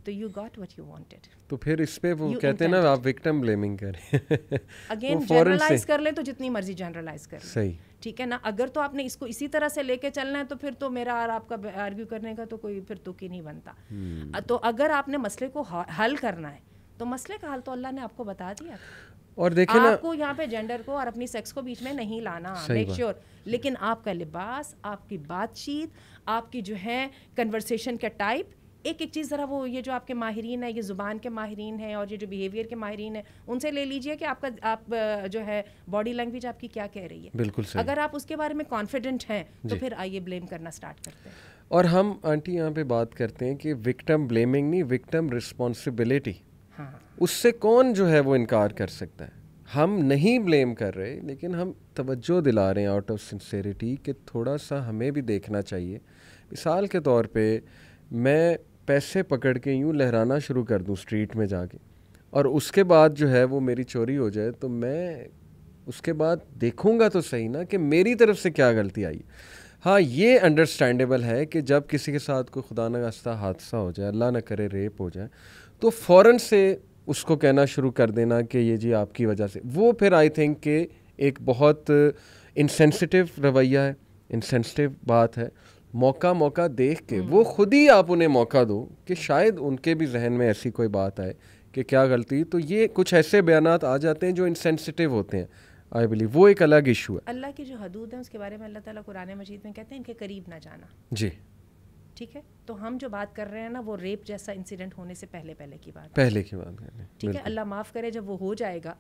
تو you got what you wanted. تو پھر اس پہ وہ کہتے ہیں نا آپ وکٹم بلیمنگ کریں, اگین جنرلائز کر لیں تو جتنی مرضی جنرلائز کر لیں, صحیح, ٹھیک ہے نا. اگر تو آپ نے اس کو اسی طرح سے لے کے چلنا ہے تو پھر تو میرا اور آپ کا آرگیو کرنے کا تو کوئی پھر تک ہی نہیں بنتا. تو اگر آپ نے مسئلے کو حل کرنا ہے تو مسئلے کا حل تو اللہ نے آپ کو بتا دیا تھا, اور دیکھیں نا آپ کو یہاں پہ جینڈر کو اور اپنی سیکس کو بیچ میں نہیں لانا, میک شیور. لیکن آپ کا لباس, آپ کی بات چیت, آپ کی جو ہے کنورسیشن کا ٹائپ, ایک ایک چیز ذرا وہ یہ جو آپ کے ماہرین ہیں, یہ زبان کے ماہرین ہیں اور یہ جو بیہیویئر کے ماہرین ہیں, ان سے لے لیجئے کہ آپ جو ہے باڈی لینگویج آپ کی کیا کہہ رہی ہے. بالکل صحیح. اگر آپ اس کے بارے میں کانفیڈنٹ ہیں تو پھر آئیے بلیم کرنا سٹارٹ کرتے ہیں. اور ہم آنٹی یہاں پہ بات کرتے ہیں کہ وکٹم بلیمنگ نہیں, وکٹم رسپانسبلٹی. ہاں, اس سے کون جو ہے وہ انکار کر سکتا ہے. ہم نہیں بلیم کر رہے, لیکن ہم توجہ دلا رہے ہیں آؤٹ آف سنسیریٹی کہ تھوڑا سا ہمیں بھی دیکھنا چاہیے. مثال کے طور پہ میں پیسے پکڑ کے یوں لہرانا شروع کر دوں اسٹریٹ میں جا کے, اور اس کے بعد جو ہے وہ میری چوری ہو جائے, تو میں اس کے بعد دیکھوں گا تو صحیح نا کہ میری طرف سے کیا غلطی آئی. ہاں یہ انڈرسٹینڈیبل ہے کہ جب کسی کے ساتھ کوئی خدا نخواستہ حادثہ ہو جائے, اللہ نہ کرے ریپ ہو جائے, تو فوراً سے اس کو کہنا شروع کر دینا کہ یہ جی آپ کی وجہ سے, وہ پھر آئی تھنک کہ ایک بہت انسینسٹیو رویہ ہے, انسینسٹیو بات ہے. موقع دیکھ کے وہ خود ہی آپ انہیں موقع دو کہ شاید ان کے بھی ذہن میں ایسی کوئی بات آئے کہ کیا غلطی. تو یہ کچھ ایسے بیانات آ جاتے ہیں جو انسینسٹیو ہوتے ہیں, آئی بلیو وہ ایک الگ ایشو ہے. اللہ کی جو حدود ہیں اس کے بارے میں اللہ تعالیٰ قرآن مجید میں کہتے ہیں ان کے قریب نہ جانا. جی ٹھیک ہے, تو ہم جو بات کر رہے ہیں نا وہ ریپ جیسا انسیڈنٹ ہونے سے پہلے کی بات کر رہے ہیں. ٹھیک ہے, اللہ معاف کرے جب وہ ہو جائے گا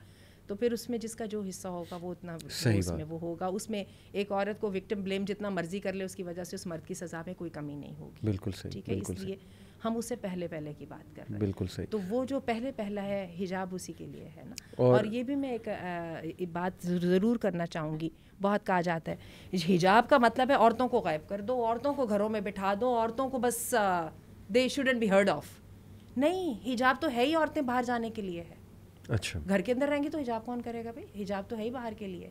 تو پھر اس میں جس کا جو حصہ ہوگا وہ اتنا اس میں وہ ہوگا. اس میں ایک عورت کو وکٹم بلیم جتنا مرضی کر لے اس کی وجہ سے اس مرد کی سزا میں کوئی کمی نہیں ہوگی. بالکل صحیح. ٹھیک ہے, اس لیے ہم اس سے پہلے کی بات کر رہے ہیں. بالکل صحیح. تو وہ جو پہلا ہے حجاب اسی کے لیے ہے نا. اور یہ بھی میں ایک بات ضرور کرنا چاہوں گی, بہت کہا جاتا ہے حجاب کا مطلب ہے عورتوں کو غائب کر دو, عورتوں کو گھروں میں بٹھا دو, عورتوں کو بس دے شوڈنٹ بی ہرڈ آف. نہیں, حجاب تو ہے ہی عورتیں باہر جانے کے لیے ہے. اچھا, گھر کے اندر رہیں گی تو حجاب کون کرے گا بھائی, حجاب تو ہے ہی باہر کے لیے.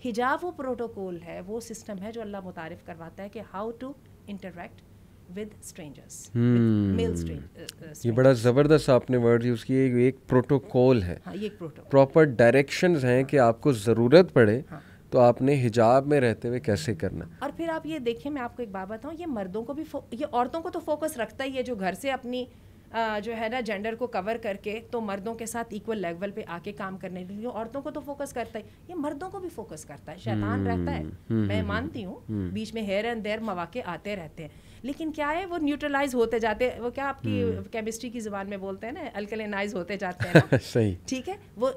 حجاب وہ پروٹوکول ہے, وہ سسٹم ہے جو اللہ متعارف کرواتا ہے کہ how to interact with strangers, male strangers. یہ بڑا زبردست آپ نے ورڈ یوز کیے, ایک پروٹوکول ہے. ہاں, یہ ایک پروٹوکول, پراپر ڈائریکشنز ہیں کہ آپ کو ضرورت پڑے تو آپ نے حجاب میں رہتے ہوئے کیسے کرنا. اور پھر آپ یہ دیکھیں, میں آپ کو ایک بات بتاؤں, یہ مردوں کو بھی یہ عورتوں کو تو فوکس رکھتا ہی ہے جو گھر سے اپنی جو ہے نا جینڈر کو کور کر کے تو مردوں کے ساتھ ایکول لیول پہ آ کے کام کرنے کے لیے عورتوں کو تو فوکس کرتا ہے, یہ مردوں کو بھی فوکس کرتا ہے. شیطان رہتا ہے, میں مانتی ہوں بیچ میں ہیر اینڈ دیر مواقع آتے رہتے ہیں, لیکن کیا ہے وہ نیوٹرلائز ہوتے جاتے ہیں. وہ کیا آپ کی کیمسٹری کی زبان میں بولتے ہیں نا, الکلینائز ہوتے جاتے ہیں نا. صحیح, ٹھیک ہے, وہ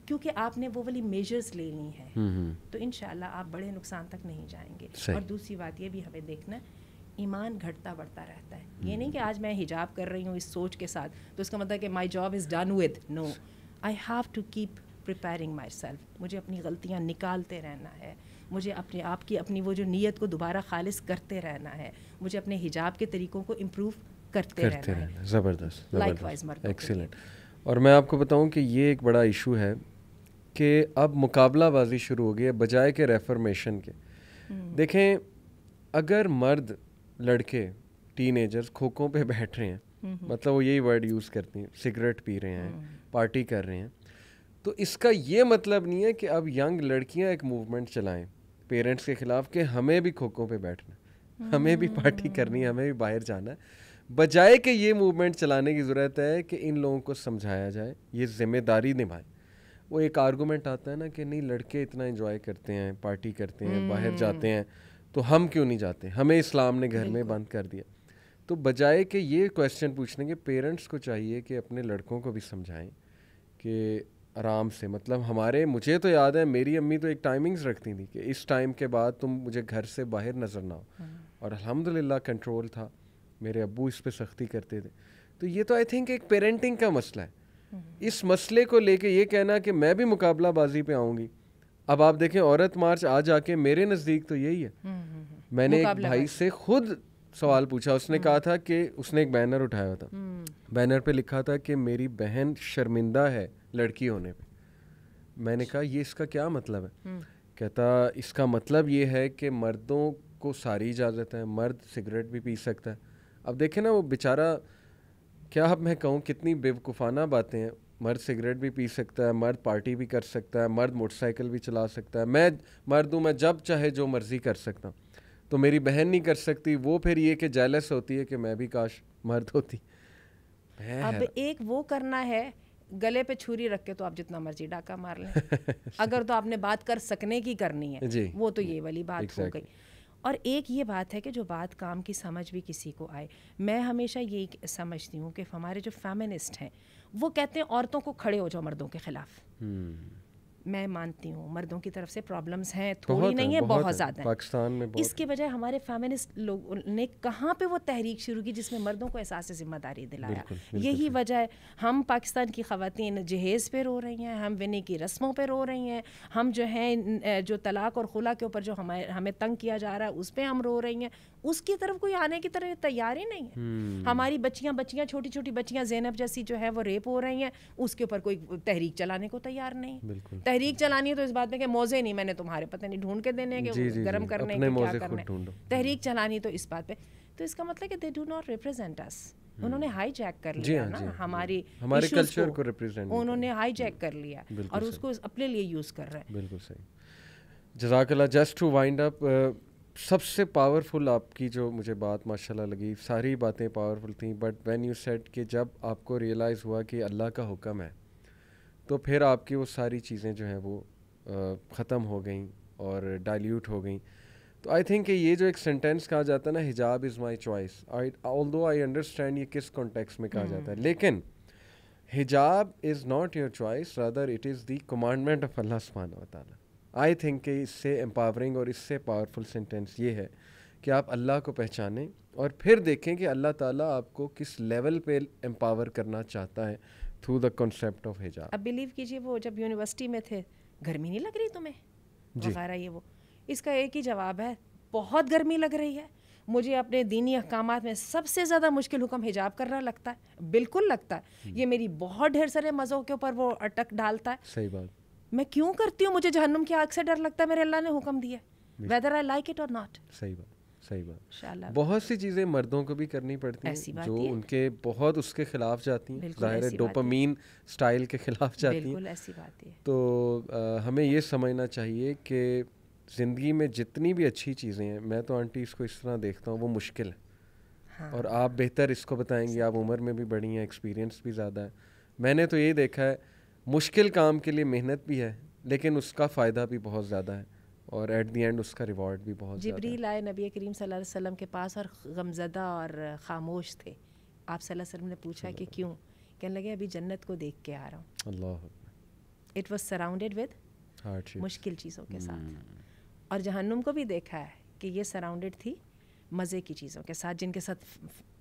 کیونکہ آپ نے وہ والی میجرز لے لی ہیں تو انشاءاللہ آپ بڑے نقصان تک نہیں جائیں گے. اور دوسری بات یہ بھی ہمیں دیکھنا ہے, ایمان گھٹتا بڑھتا رہتا ہے. یہ نہیں کہ آج میں حجاب کر رہی ہوں اس سوچ کے ساتھ تو اس کا مطلب کہ my job is done with. No, I have to keep preparing myself. مجھے اپنی غلطیاں نکالتے رہنا ہے, مجھے اپنے آپ کی اپنی وہ جو نیت کو دوبارہ خالص کرتے رہنا ہے, مجھے اپنے حجاب کے طریقوں کو امپروو کرتے رہنا ہے. زبردست, لائک وائز مردوں. ایکسیلنٹ. اور میں آپ کو بتاؤں کہ یہ ایک بڑا ایشو ہے کہ اب مقابلہ بازی شروع ہو گئی ہے بجائے کہ ریفرمیشن کے. دیکھیں, اگر مرد لڑکے ٹین ایجرز کھوکھوں پہ بیٹھ رہے ہیں, مطلب وہ یہی ورڈ یوز کرتے ہیں, سگریٹ پی رہے ہیں, پارٹی کر رہے ہیں, تو اس کا یہ مطلب نہیں ہے کہ اب ینگ لڑکیاں ایک موومنٹ چلائیں پیرنٹس کے خلاف کہ ہمیں بھی کھوکھوں پہ بیٹھنا, ہمیں بھی پارٹی کرنی ہے, ہمیں بھی باہر جانا ہے. بجائے کہ یہ موومنٹ چلانے کی ضرورت ہے کہ ان لوگوں کو سمجھایا جائے, یہ ذمہ داری نبھائیں. وہ ایک آرگومنٹ آتا ہے نا کہ نہیں لڑکے اتنا انجوائے کرتے ہیں, پارٹی کرتے ہیں, باہر جاتے ہیں, تو ہم کیوں نہیں جاتے, ہمیں اسلام نے گھر میں بند کر دیا. تو بجائے کہ یہ کویسچن پوچھنے کے پیرنٹس کو چاہیے کہ اپنے لڑکوں کو بھی سمجھائیں کہ آرام سے, مطلب مجھے تو یاد ہے میری امی تو ایک ٹائمنگز رکھتی تھیں کہ اس ٹائم کے بعد تم مجھے گھر سے باہر نظر نہ ہو, اور الحمدللہ کنٹرول تھا, میرے ابو اس پہ سختی کرتے تھے. تو یہ تو آئی تھنک ایک پیرنٹنگ کا مسئلہ ہے. اس مسئلے کو لے کے یہ کہنا کہ میں بھی مقابلہ بازی پہ آؤں گی, اب آپ دیکھیں عورت مارچ آ جا کے میرے نزدیک تو یہی ہے. میں نے ایک بھائی سے خود سوال پوچھا, اس نے کہا تھا کہ اس نے ایک بینر اٹھایا ہوا تھا, بینر پہ لکھا تھا کہ میری بہن شرمندہ ہے لڑکی ہونے پہ. میں نے کہا یہ اس کا کیا مطلب ہے؟ کہتا اس کا مطلب یہ ہے کہ مردوں کو ساری اجازت ہے, مرد سگریٹ بھی پی سکتا ہے. اب دیکھیں نا وہ بیچارہ, کیا اب میں کہوں کتنی بیوقوفانہ باتیں ہیں. مرد سگریٹ بھی پی سکتا ہے, مرد پارٹی بھی کر سکتا ہے, مرد موٹر سائیکل بھی چلا سکتا ہے, میں مرد ہوں, میں جب چاہے جو مرضی کر سکتا ہوں. تو میری بہن نہیں کر سکتی, وہ پھر یہ کہ جیلس ہوتی ہے کہ میں بھی کاش مرد ہوتی. اب ایک وہ کرنا ہے گلے پہ چھری رکھ کے تو آپ جتنا مرضی ڈاکہ مار لیں, اگر تو آپ نے بات کر سکنے کی کرنی ہے وہ تو یہ والی بات ہو گئی. اور ایک یہ بات ہے کہ جو بات کام کی سمجھ بھی کسی کو آئے. میں ہمیشہ یہی سمجھتی ہوں کہ ہمارے جو فیمنسٹ ہیں وہ کہتے ہیں عورتوں کو کھڑے ہو جاؤ مردوں کے خلاف. میں مانتی ہوں مردوں کی طرف سے پرابلمس ہیں, تھوڑی نہیں ہے, بہت زیادہ ہیں پاکستان میں. اس کے بجائے ہمارے فیمنسٹ لوگوں نے کہاں پہ وہ تحریک شروع کی جس میں مردوں کو احساس ذمہ داری دلایا. یہی وجہ ہے ہم پاکستان کی خواتین جہیز پہ رو رہی ہیں, ہم ونے کی رسموں پہ رو رہی ہیں, ہم جو ہیں جو طلاق اور خلا کے اوپر جو ہمیں تنگ کیا جا رہا ہے اس پہ ہم رو رہی ہیں. اس کی طرف کوئی آنے کی طرح تیار ہی نہیں ہے. ہماری بچیاں چھوٹی چھوٹی بچیاں زینب جیسی جو ہے وہ ریپ ہو رہی ہیں, اس کے اوپر کوئی تحریک چلانے کو تیار نہیں. تحریک چلانی ہے تو اس بات میں کہ موزے نہیں میں نے تمہارے پتہ نہیں ڈھونڈ کے دینے کہ گرم کرنے کے کیا کرنے, تحریک چلانی تو اس بات پہ. تو اس کا مطلب کہ دے ڈو ناٹ ریپرزینٹ اس. انہوں نے ہائی جیک کر لیا نا ہمارے کلچر کو ریپرزینٹ, انہوں نے ہائی جیک کر لیا اور اس کو اپنے لیے یوز کر رہے ہیں. بالکل صحیح. جزاک اللہ. جسٹ ٹو وائنڈ اپ, سب سے پاورفل آپ کی جو مجھے بات ماشاءاللہ لگی, ساری باتیں پاورفل تھیں, بٹ وین یو سیڈ کہ جب آپ کو ریئلائز ہوا کہ اللہ کا حکم ہے تو پھر آپ کی وہ ساری چیزیں جو ہیں وہ ختم ہو گئیں اور ڈائلیوٹ ہو گئیں. تو آئی تھنک کہ یہ جو ایک سینٹینس کہا جاتا ہے نا, حجاب از مائی چوائس, آلدو آئی انڈرسٹینڈ یہ کس کانٹیکسٹ میں کہا جاتا ہے, لیکن حجاب is not your choice, rather it is the commandment of Allah سبحانہ و تعالیٰ. آئی تھنک کہ اس سے امپاورنگ اور اس سے پاورفل سینٹینس یہ ہے کہ آپ اللہ کو پہچانیں اور پھر دیکھیں کہ اللہ تعالیٰ آپ کو کس لیول پہ امپاور کرنا چاہتا ہے تھرو دا کنسیپٹ آف حجاب. اب بلیو کیجیے وہ جب یونیورسٹی میں تھے گرمی نہیں لگ رہی تمہیں وغیرہ, یہ وہ اس کا ایک ہی جواب ہے بہت گرمی لگ رہی ہے. مجھے اپنے دینی احکامات میں سب سے زیادہ مشکل حکم حجاب کرنا لگتا ہے, بالکل لگتا ہے. یہ میری بہت ڈھیر سارے مزوں کے اوپر وہ اٹک ڈالتا ہے. صحیح بات. میں کیوں کرتی ہوں, مجھے جہنم کی آگ سے ڈر لگتا ہے, میرے اللہ نے حکم دیا, whether I like it or not. صحیح بات. صحیح بات. بہت سی چیزیں مردوں کو بھی کرنی پڑتی ہیں جو ان کے بہت اس کے خلاف جاتی ہیں, ظاہر ہے ڈوپامین سٹائل کے خلاف جاتی ہیں. بالکل ایسی بات ہے. تو ہمیں یہ سمجھنا چاہیے کہ زندگی میں جتنی بھی اچھی چیزیں ہیں, میں تو آنٹی اس کو اس طرح دیکھتا ہوں, وہ مشکل ہے. اور آپ بہتر اس کو بتائیں گی, آپ عمر میں بھی بڑی ہیں, ایکسپیرینس بھی زیادہ ہے. میں نے تو یہ دیکھا ہے مشکل کام کے لیے محنت بھی ہے لیکن اس کا فائدہ بھی بہت زیادہ ہے اور ایٹ دی اینڈ اس کا ریوارڈ بھی بہت زیادہ ہے. جبریل آئے نبی کریم صلی اللہ علیہ وسلم کے پاس اور غمزدہ اور خاموش تھے. آپ صلی اللہ علیہ وسلم نے پوچھا کہ کیوں؟ کہنے لگے ابھی جنت کو دیکھ کے آ رہا ہوں. اللہ. اٹ واز سراؤنڈیڈ ود مشکل چیزوں کے ساتھ. اور جہنم کو بھی دیکھا ہے کہ یہ سراؤنڈیڈ تھی مزے کی چیزوں کے ساتھ جن کے ساتھ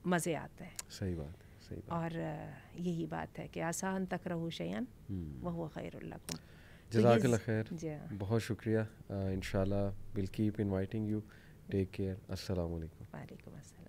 مزے آتے ہیں. صحیح بات. اور یہی بات ہے کہ آسان تک رہو شیئن وہو خیر لکم. جزاک اللہ خیر. بہت شکریہ. انشاءاللہ we'll keep inviting you. Take care. السلام علیکم. وعلیکم السلام.